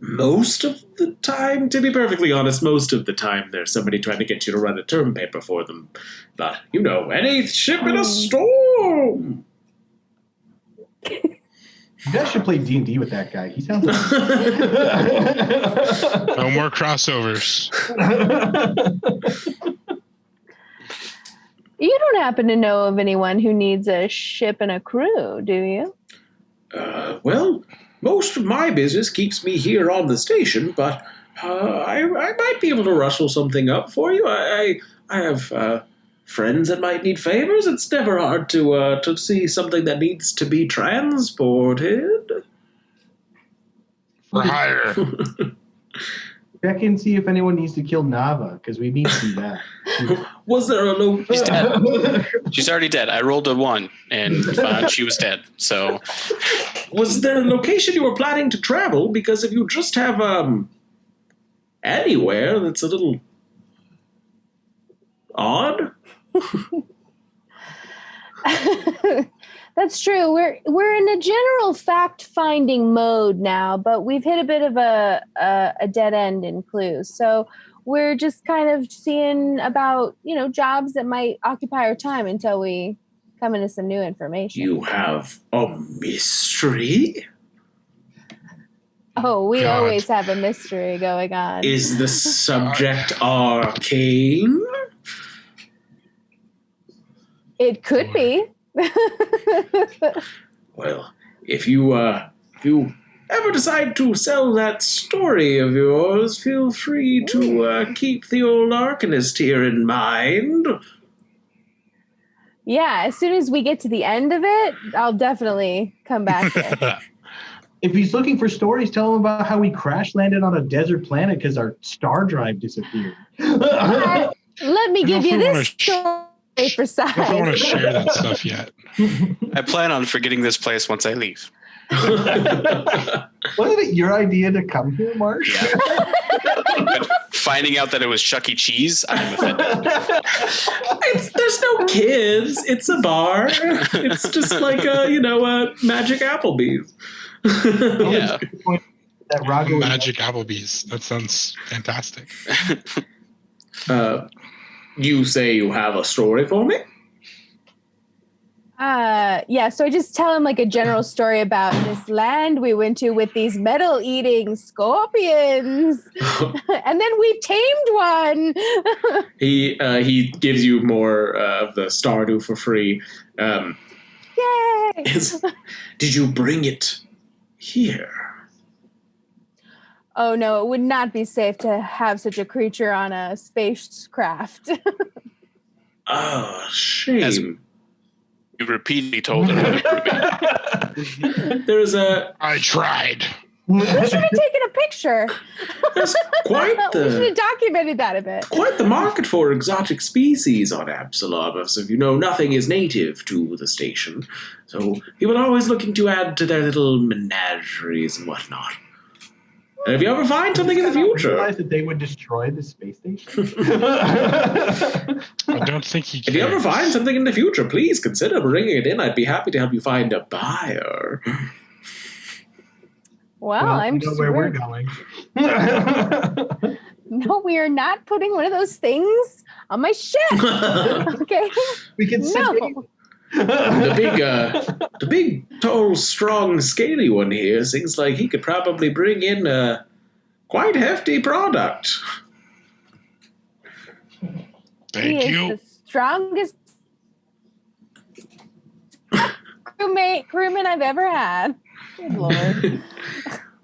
Speaker 1: Most of the time, to be perfectly honest, most of the time there's somebody trying to get you to run a term paper for them. But, any ship in a storm.
Speaker 4: You guys should play D&D with that guy. He sounds like...
Speaker 5: No more crossovers.
Speaker 2: You don't happen to know of anyone who needs a ship and a crew, do you?
Speaker 1: Well, most of my business keeps me here on the station, but I might be able to rustle something up for you. I have friends that might need favors. It's never hard to see something that needs to be transported.
Speaker 5: For hire.
Speaker 4: Check and see if anyone needs to kill Nava, because we need to see that.
Speaker 1: Was there a low...
Speaker 3: She's dead. She's already dead. I rolled a 1 and found she was dead. So,
Speaker 1: was there a location you were planning to travel? Because if you just have anywhere, that's a little odd.
Speaker 2: That's true. We're in a general fact-finding mode now, but we've hit a bit of a dead end in clues. So we're just kind of seeing about, jobs that might occupy our time until we come into some new information.
Speaker 1: You have a mystery?
Speaker 2: Oh, we
Speaker 5: God.
Speaker 2: always have a mystery going on.
Speaker 1: Is the subject arcane?
Speaker 2: It could be.
Speaker 1: Well, if you ever decide to sell that story of yours, feel free to keep the old Arcanist here in mind.
Speaker 2: Yeah, as soon as we get to the end of it, I'll definitely come back here.
Speaker 4: If he's looking for stories, tell him about how we crash landed on a desert planet because our star drive disappeared.
Speaker 2: Let me give you this story for size.
Speaker 5: I don't want to share that stuff yet.
Speaker 3: I plan on forgetting this place once I leave.
Speaker 4: Wasn't it your idea to come here, Mark?
Speaker 3: Yeah. But finding out that it was Chuck E. Cheese, I'm offended.
Speaker 1: There's no kids. It's a bar. It's just like a Magic Applebee's.
Speaker 3: Yeah.
Speaker 4: That Rago
Speaker 5: Magic Applebee's. That sounds fantastic.
Speaker 1: You say you have a story for me?
Speaker 2: Yeah, so I just tell him like a general story about this land we went to with these metal-eating scorpions. And then we tamed one.
Speaker 1: He gives you more of the Stardew for free.
Speaker 2: Yay!
Speaker 1: Did you bring it here?
Speaker 2: Oh no, it would not be safe to have such a creature on a spacecraft.
Speaker 1: Oh, shame.
Speaker 3: As you repeatedly told him.
Speaker 1: There's a...
Speaker 5: I tried.
Speaker 2: We should have taken a picture.
Speaker 1: There's quite
Speaker 2: We should
Speaker 1: the...
Speaker 2: have documented that a bit.
Speaker 1: Quite the market for exotic species on Absalom, as if you know nothing is native to the station. So people are always looking to add to their little menageries and whatnot. And if you ever find something in the future...
Speaker 4: realize that they would destroy the space station?
Speaker 5: I don't think he cares.
Speaker 1: If you ever find something in the future, please consider bringing it in. I'd be happy to help you find a buyer.
Speaker 2: Well, I'm
Speaker 4: know
Speaker 2: just
Speaker 4: where we're going.
Speaker 2: No, we are not putting one of those things on my ship. Okay.
Speaker 4: We can send
Speaker 2: No.
Speaker 1: The big, tall, strong, scaly one here seems like he could probably bring in a quite hefty product.
Speaker 5: Thank
Speaker 2: He
Speaker 5: you.
Speaker 2: is the strongest crewman I've ever had. Good Lord.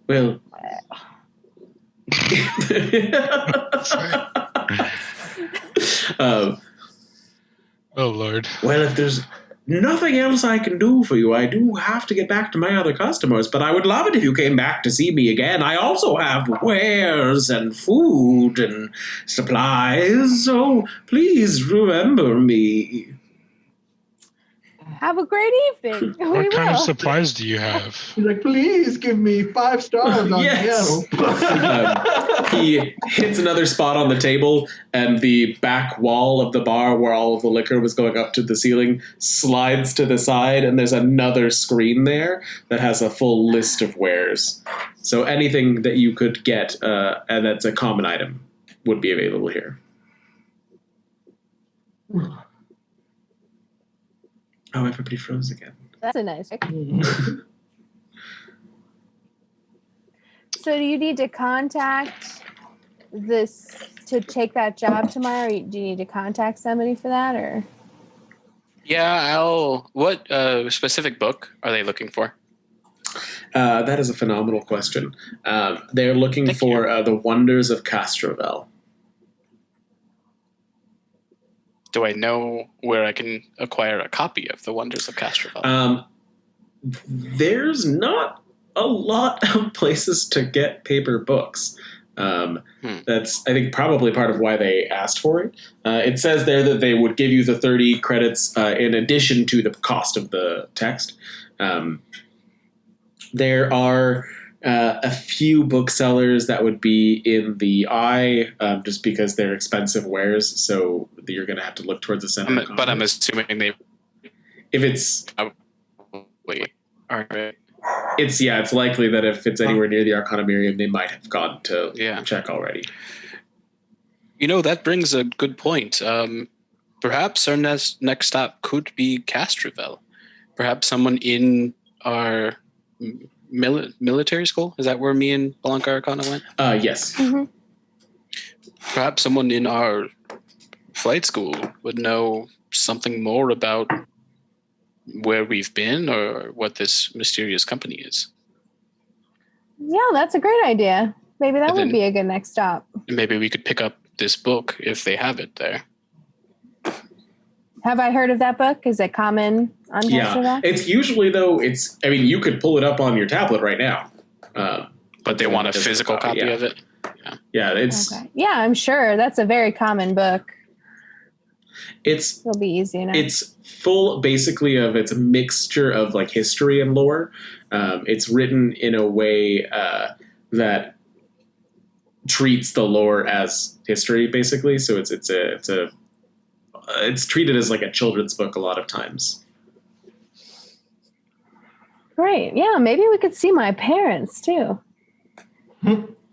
Speaker 1: Well...
Speaker 5: Oh, Lord.
Speaker 1: Well, if there's nothing else I can do for you, I do have to get back to my other customers, but I would love it if you came back to see me again. I also have wares and food and supplies, so please remember me.
Speaker 2: Have a great evening.
Speaker 5: What kind of supplies do you have?
Speaker 4: He's like, please give me 5 stars on
Speaker 1: Yes.
Speaker 4: Yelp.
Speaker 1: He hits another spot on the table, and the back wall of the bar where all of the liquor was going up to the ceiling slides to the side, and there's another screen there that has a full list of wares. So anything that you could get, and that's a common item, would be available here. Oh, everybody froze again.
Speaker 2: That's a nice. So do you need to contact this to take that job tomorrow? Or do you need to contact somebody for that, or?
Speaker 3: Yeah, what specific book are they looking for?
Speaker 1: That is a phenomenal question. They're looking
Speaker 3: Thank
Speaker 1: for The Wonders of Castrovel.
Speaker 3: Do I know where I can acquire a copy of The Wonders of Castrovel?
Speaker 1: There's not a lot of places to get paper books. That's, I think, probably part of why they asked for it. It says there that they would give you the 30 credits in addition to the cost of the text. There are a few booksellers that would be in the eye, just because they're expensive wares, so you're going to have to look towards the center.
Speaker 3: But I'm assuming they...
Speaker 1: If it's...
Speaker 3: Wait, all right.
Speaker 1: It's likely that if it's anywhere near the Arcanumerium, they might have gone to
Speaker 3: Yeah.
Speaker 1: check already.
Speaker 3: That brings a good point. Perhaps our next stop could be Castrovel. Perhaps someone in our military school? Is that where me and Blanca Arcana went?
Speaker 1: Yes.
Speaker 2: Mm-hmm.
Speaker 3: Perhaps someone in our flight school would know something more about where we've been or what this mysterious company is.
Speaker 2: Yeah, that's a great idea. Maybe that
Speaker 3: And
Speaker 2: would
Speaker 3: then-
Speaker 2: be a good next stop.
Speaker 3: Maybe we could pick up this book if they have it there.
Speaker 2: Have I heard of that book? Is it common on Tasha?
Speaker 1: It's usually though. I mean, you could pull it up on your tablet right now.
Speaker 3: But they want a physical copy of it.
Speaker 1: Yeah, it's
Speaker 2: Okay. Yeah, I'm sure that's a very common book. It'll be easy enough.
Speaker 1: It's full, basically, it's a mixture of like history and lore. It's written in a way that treats the lore as history, basically. So it's treated as like a children's book a lot of times.
Speaker 2: Great. Yeah, maybe we could see my parents too.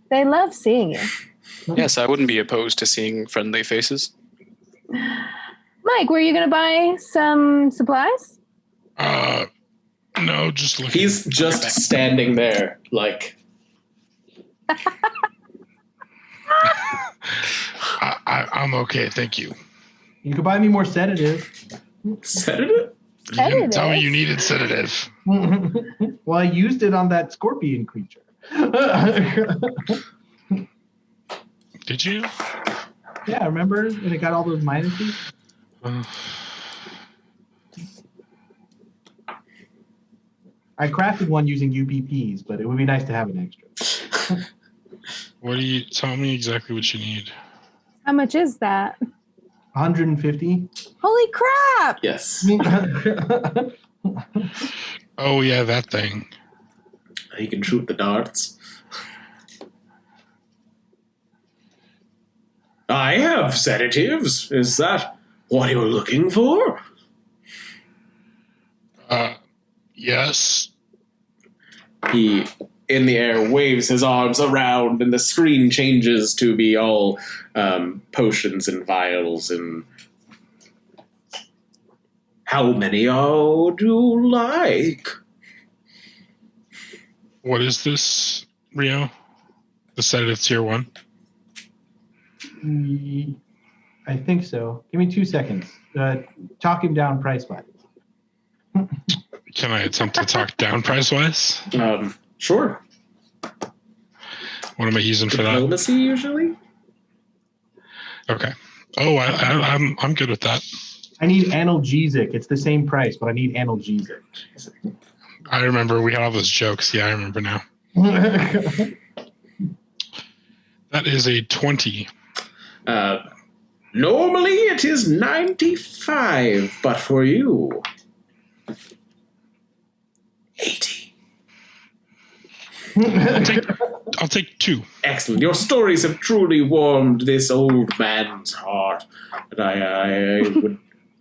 Speaker 2: They love seeing you.
Speaker 3: Yes, I wouldn't be opposed to seeing friendly faces.
Speaker 2: Mike, were you going to buy some supplies?
Speaker 5: No, just looking.
Speaker 1: He's just standing there, like.
Speaker 5: I'm okay, thank you.
Speaker 4: You could buy me more sedative.
Speaker 1: Sedative?
Speaker 5: You didn't tell me you needed sedative.
Speaker 4: Well, I used it on that scorpion creature.
Speaker 5: Did you?
Speaker 4: Yeah, remember? And it got all those minuses? I crafted one using UPPs, but it would be nice to have an extra.
Speaker 5: Tell me exactly what you need.
Speaker 2: How much is that?
Speaker 4: 150.
Speaker 1: Uh,
Speaker 2: Holy crap!
Speaker 1: Yes.
Speaker 5: Oh, yeah, that thing.
Speaker 1: He can shoot the darts. I have sedatives. Is that what you're looking for?
Speaker 5: Yes.
Speaker 1: He, in the air, waves his arms around, and the screen changes to be all potions and vials. And how many do you like?
Speaker 5: What is this, Rio? The sedative tier 1?
Speaker 4: I think so. Give me 2 seconds. Talk him down price-wise.
Speaker 5: Can I attempt to talk down price-wise?
Speaker 1: Sure.
Speaker 5: What am I using for that?
Speaker 1: Diplomacy, usually?
Speaker 5: Okay. Oh, I'm good with that.
Speaker 4: I need analgesic. It's the same price, but I need analgesic.
Speaker 5: I remember we had all those jokes. Yeah, I remember now. That is a 20.
Speaker 1: Normally it is 95, but for you, 80.
Speaker 5: I'll take 2.
Speaker 1: Excellent. Your stories have truly warmed this old man's heart, and I would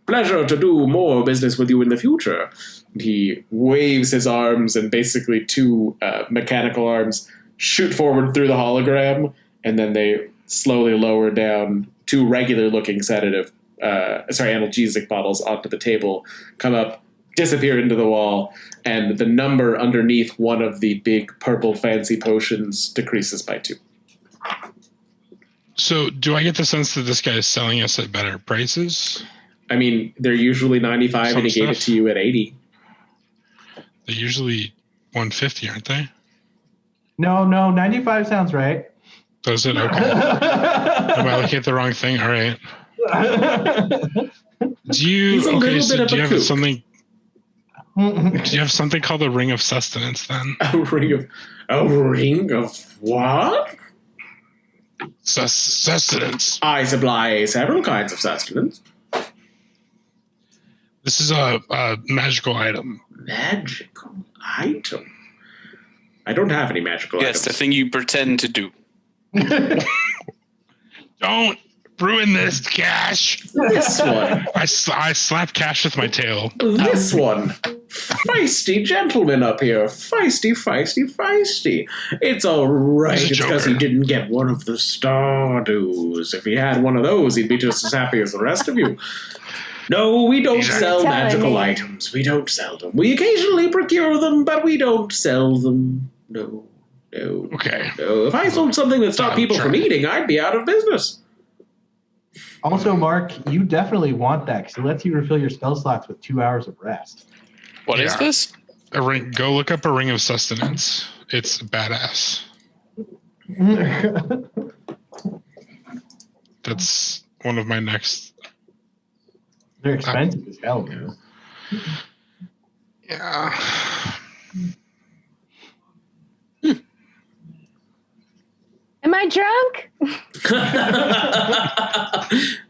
Speaker 1: pleasure to do more business with you in the future. He waves his arms, and basically 2 mechanical arms shoot forward through the hologram, and then they slowly lower down 2 regular-looking analgesic bottles onto the table, come up, disappear into the wall, and the number underneath one of the big purple fancy potions decreases by 2.
Speaker 5: So, do I get the sense that this guy is selling us at better prices?
Speaker 1: I mean, they're usually 95, and he gave it to you at 80.
Speaker 5: They're usually 150, aren't they?
Speaker 4: No, 95 sounds right.
Speaker 5: Does it? Okay. Am I looking at the wrong thing? All right. Do you have something? Do you have something called a ring of sustenance then?
Speaker 1: A ring of what?
Speaker 5: Sustenance.
Speaker 1: I supply several kinds of sustenance.
Speaker 5: This is a magical item.
Speaker 1: Magical item? I don't have any magical items.
Speaker 3: Yes, the thing you pretend to do.
Speaker 5: Don't ruin this, Cash.
Speaker 1: This one.
Speaker 5: I slap Cash with my tail.
Speaker 1: This one. Feisty gentleman up here. Feisty. It's all right.
Speaker 5: He's a
Speaker 1: It's because he
Speaker 5: joker.
Speaker 1: didn't get one of the Stardews. If he had one of those, he'd be just as happy as the rest of you. No, we don't sell magical items. We don't sell them. We occasionally procure them, but we don't sell them. No.
Speaker 5: Okay.
Speaker 1: No. If I sold something that stopped people from eating, I'd be out of business.
Speaker 4: Also, Mark, you definitely want that because it lets you refill your spell slots with 2 hours of rest.
Speaker 3: What is this?
Speaker 5: A ring. Go look up a ring of sustenance. It's badass. That's one of my next.
Speaker 4: They're expensive as hell, man.
Speaker 5: Yeah.
Speaker 2: Am I drunk?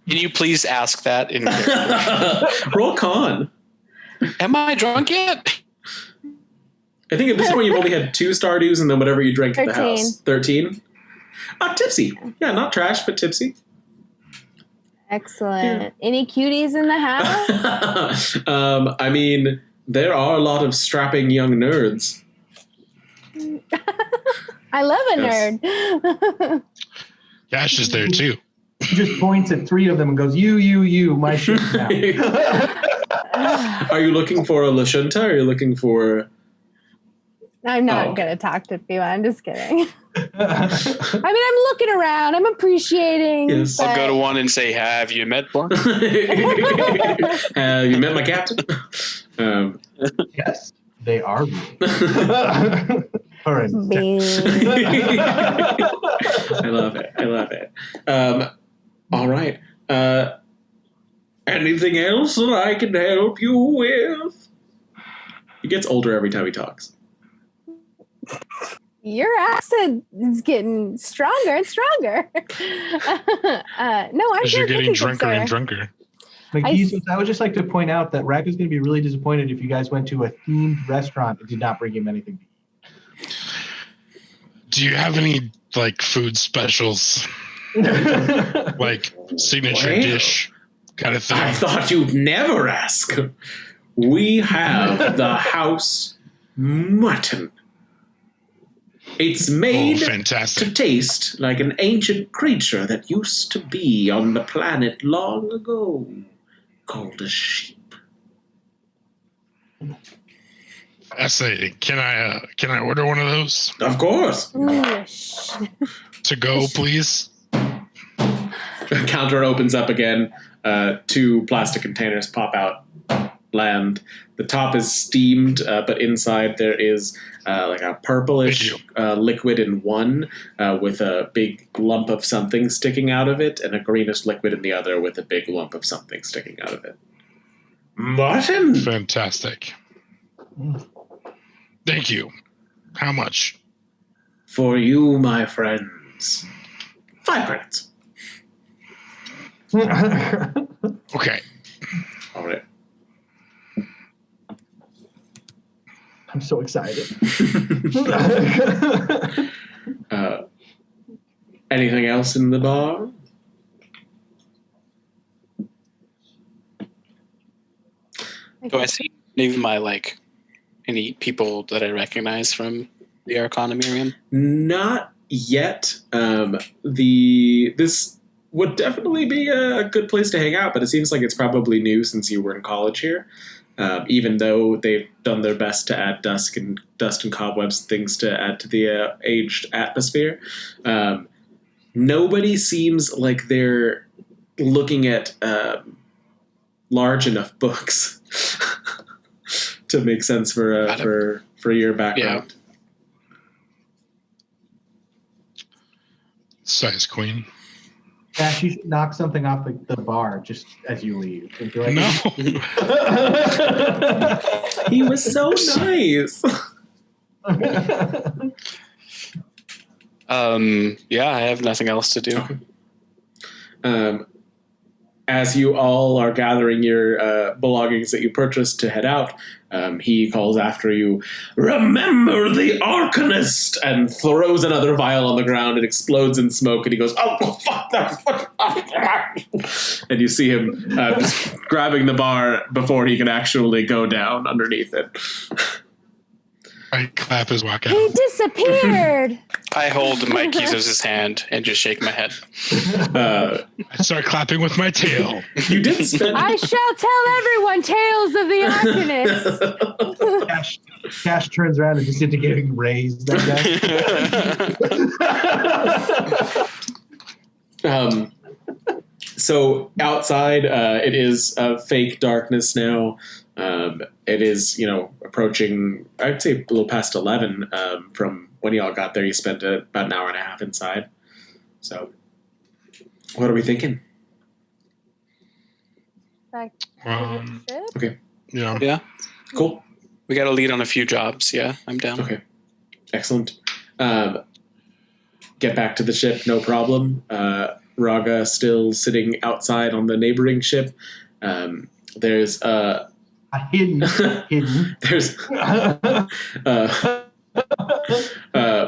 Speaker 3: Can you please ask that in character?
Speaker 1: Roll con.
Speaker 3: Am I drunk yet?
Speaker 1: I think at this point you've only had 2 Stardews and then whatever you drank at the
Speaker 2: 13.
Speaker 1: house. 13? Tipsy. Yeah, not trash, but tipsy.
Speaker 2: Excellent.
Speaker 1: Yeah.
Speaker 2: Any cuties in the house?
Speaker 1: I mean, there are a lot of strapping young nerds.
Speaker 2: I love a
Speaker 1: Yes.
Speaker 2: nerd.
Speaker 5: Cash is there too.
Speaker 4: He just points at 3 of them and goes, you, my shit now.
Speaker 1: Are you looking for a Lashunta or are you looking for...
Speaker 2: I'm not
Speaker 1: okay.
Speaker 2: going to talk to Theo. I'm just kidding. I mean, I'm looking around. I'm appreciating.
Speaker 1: Yes.
Speaker 3: I'll
Speaker 2: but-
Speaker 3: go to one and say, have you met one?
Speaker 1: You met my captain?
Speaker 4: Yes, they are real. All right.
Speaker 2: Bing.
Speaker 1: I love it. All right. Anything else that I can help you with? He gets older every time he talks.
Speaker 2: Your accent is getting stronger and stronger. No, I'm
Speaker 5: Because you're
Speaker 2: good,
Speaker 5: getting
Speaker 2: thank you,
Speaker 5: drunker and
Speaker 2: sir.
Speaker 5: drunker.
Speaker 4: McGee, I would just like to point out that Rack is going to be really disappointed if you guys went to a themed restaurant and did not bring him anything to eat.
Speaker 5: Do you have any like food specials, like signature
Speaker 1: Well,
Speaker 5: dish kind of thing?
Speaker 1: I thought you'd never ask. We have the house mutton. It's made
Speaker 5: Fantastic.
Speaker 1: to taste like an ancient creature that used to be on the planet long ago, called a sheep.
Speaker 5: Fascinating. Can I order one of those
Speaker 1: Of course.
Speaker 2: Ooh,
Speaker 5: to go, please?
Speaker 1: The counter opens up again. 2 plastic containers pop out. Land. The top is steamed, but inside there is like a purplish liquid in one with a big lump of something sticking out of it, and a greenish liquid in the other with a big lump of something sticking out of it. Mutton!
Speaker 5: Fantastic. Thank you. How much?
Speaker 1: For you, my friends. 5 credits.
Speaker 5: Okay.
Speaker 1: All right.
Speaker 4: I'm so excited.
Speaker 1: Anything else in the bar?
Speaker 3: Do I see any of my any people that I recognize from the Arcana Miriam?
Speaker 1: Not yet. This would definitely be a good place to hang out, but it seems like it's probably new since you were in college here. Even though they've done their best to add dust and cobwebs, things to add to the aged atmosphere. Nobody seems like they're looking at large enough books to make sense for your background.
Speaker 5: Size queen.
Speaker 4: Ash, you should knock something off the bar just as you leave. And be like,
Speaker 5: No.
Speaker 1: He was so nice.
Speaker 3: Yeah, I have nothing else to do.
Speaker 1: As you all are gathering your belongings that you purchased to head out, he calls after you, "Remember the Arcanist!" and throws another vial on the ground and explodes in smoke, and he goes, "Oh, fuck that!" And you see him just grabbing the bar before he can actually go down underneath it.
Speaker 5: I clap his walk
Speaker 2: He
Speaker 5: out.
Speaker 2: disappeared.
Speaker 3: I hold Mikey's hand and just shake my head.
Speaker 1: Uh,
Speaker 5: I start clapping with my tail.
Speaker 1: you did spend...
Speaker 2: I shall tell everyone tales of the Arcanist.
Speaker 4: Cash turns around and just into getting raised. That guy.
Speaker 1: So outside, it is fake darkness now. It is, approaching, I'd say a little past 11 from when y'all got there. You spent about an hour and a half inside. So what are we thinking?
Speaker 2: Back to the ship?
Speaker 1: Okay.
Speaker 5: Yeah.
Speaker 3: Yeah.
Speaker 1: Cool.
Speaker 3: We got a lead on a few jobs. Yeah, I'm down.
Speaker 1: Okay. Excellent. Get back to the ship, no problem. Raga still sitting outside on the neighboring ship. There's
Speaker 4: hidden.
Speaker 1: there's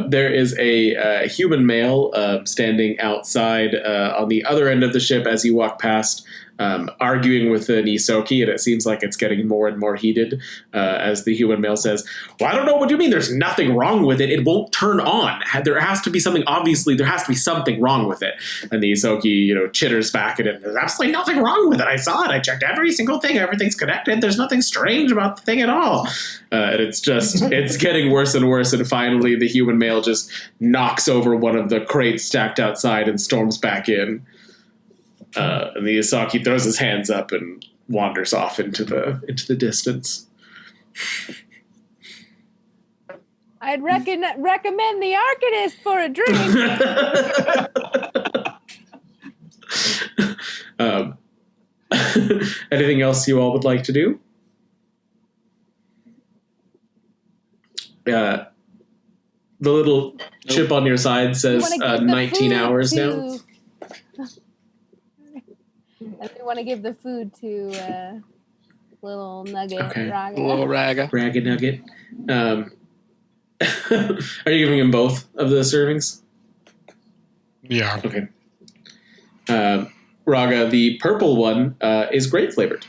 Speaker 1: there is a human male standing outside on the other end of the ship as you walk past, arguing with an Isoki, and it seems like it's getting more and more heated as the human male says, well, I don't know what you mean. There's nothing wrong with it. It won't turn on. There has to be something. Obviously, there has to be something wrong with it. And the Isoki, chitters back at him. There's absolutely nothing wrong with it. I saw it. I checked every single thing. Everything's connected. There's nothing strange about the thing at all. And it's getting worse and worse. And finally, the human male just knocks over one of the crates stacked outside and storms back in. And the Isaki throws his hands up and wanders off into the distance.
Speaker 2: I'd recommend the Arcanist for a drink.
Speaker 1: Anything else you all would like to do? The little chip on your side says 19 hours now.
Speaker 2: And we want to give the food to little Nugget.
Speaker 1: Okay.
Speaker 2: Raga.
Speaker 3: Little Raga.
Speaker 1: Raga Nugget. Are you giving him both of the servings?
Speaker 5: Yeah.
Speaker 1: Okay. Raga, the purple one is grape flavored.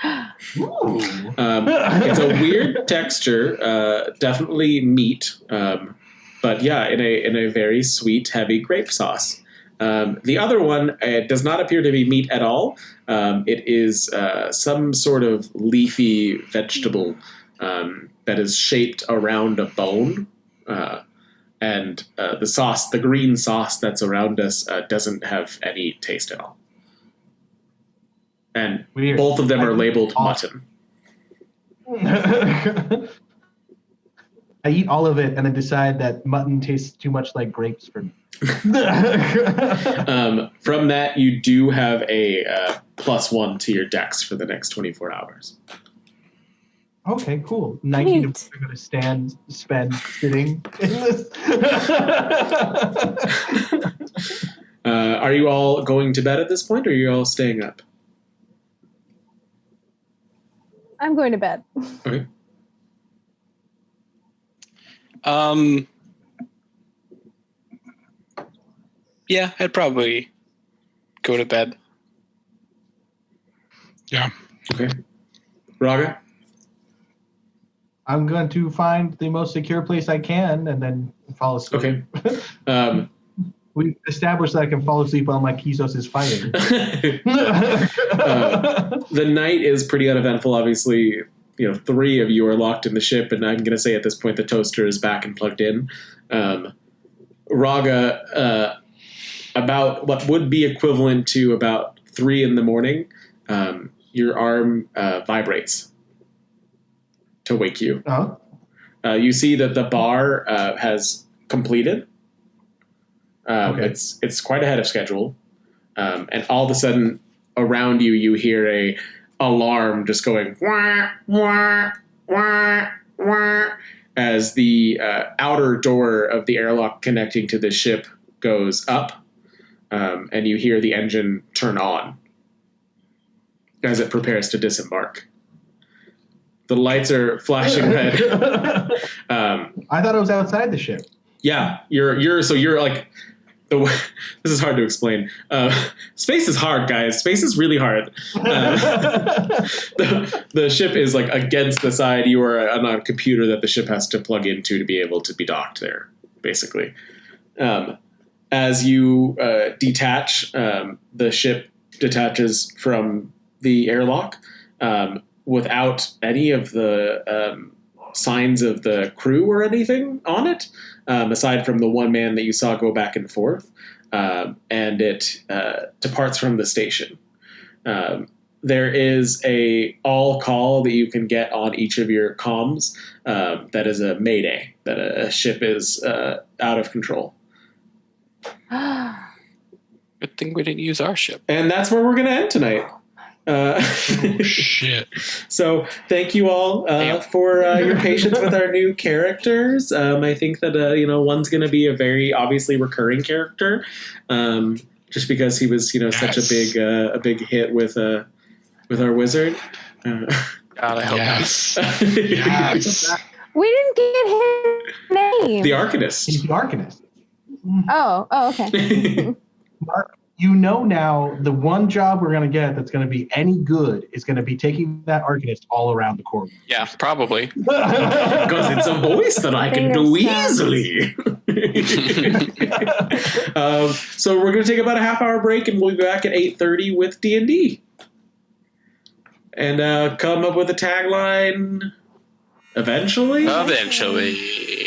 Speaker 1: It's a weird texture, definitely meat, but yeah, in a very sweet, heavy grape sauce. The other one does not appear to be meat at all. It is some sort of leafy vegetable that is shaped around a bone. And the sauce, the green sauce that's around us, doesn't have any taste at all. And
Speaker 4: Weird.
Speaker 1: Both of them are labeled mutton.
Speaker 4: I eat all of it and then decide that mutton tastes too much like grapes for me.
Speaker 1: From that, you do have a +1 to your dex for the next 24 hours.
Speaker 4: Okay, cool. 19 of us are going to spend sitting in this.
Speaker 1: Are you all going to bed at this point, or are you all staying up?
Speaker 2: I'm going to bed.
Speaker 1: Okay.
Speaker 3: Yeah, I'd probably go to bed.
Speaker 5: Yeah.
Speaker 1: Okay. Raga?
Speaker 4: I'm going to find the most secure place I can and then fall asleep.
Speaker 1: Okay.
Speaker 4: We established that I can fall asleep while my Kisos is fighting.
Speaker 1: The night is pretty uneventful. Obviously, 3 of you are locked in the ship, and I'm going to say at this point the toaster is back and plugged in. Raga, about what would be equivalent to about 3 in the morning, your arm vibrates to wake you.
Speaker 4: Oh.
Speaker 1: You see that the bar has completed.
Speaker 4: Okay.
Speaker 1: It's quite ahead of schedule, and all of a sudden around you, you hear a alarm just going wah wah wah wah as the outer door of the airlock connecting to the ship goes up, and you hear the engine turn on as it prepares to disembark. The lights are flashing red.
Speaker 4: I thought it was outside the ship.
Speaker 1: Yeah, you're like. This is hard to explain. Space is hard, guys. Space is really hard. The ship is like against the side. You are on a computer that the ship has to plug into to be able to be docked there, basically. As you detach, the ship detaches from the airlock without any of the signs of the crew or anything on it. Aside from the one man that you saw go back and forth, and it departs from the station. There is a all call that you can get on each of your comms that is a mayday, that a ship is out of control.
Speaker 3: Good thing we didn't use our ship.
Speaker 1: And that's where we're going to end tonight.
Speaker 5: Oh, shit.
Speaker 1: So thank you all for your patience with our new characters. I think that one's going to be a very obviously recurring character, just because he was such a big hit with our wizard.
Speaker 3: God, I hope
Speaker 5: Yes.
Speaker 3: not.
Speaker 2: We didn't get his name.
Speaker 1: The Arcanist.
Speaker 4: He's the Arcanist.
Speaker 2: Oh, okay.
Speaker 4: Mark, you know now the one job we're going to get that's going to be any good is going to be taking that Arcanist all around the court.
Speaker 3: Yeah, probably.
Speaker 1: Because it's a voice that I can do easily. So we're going to take about a half-hour break, and we'll be back at 8:30 with D&D. And come up with a tagline eventually.
Speaker 3: Eventually.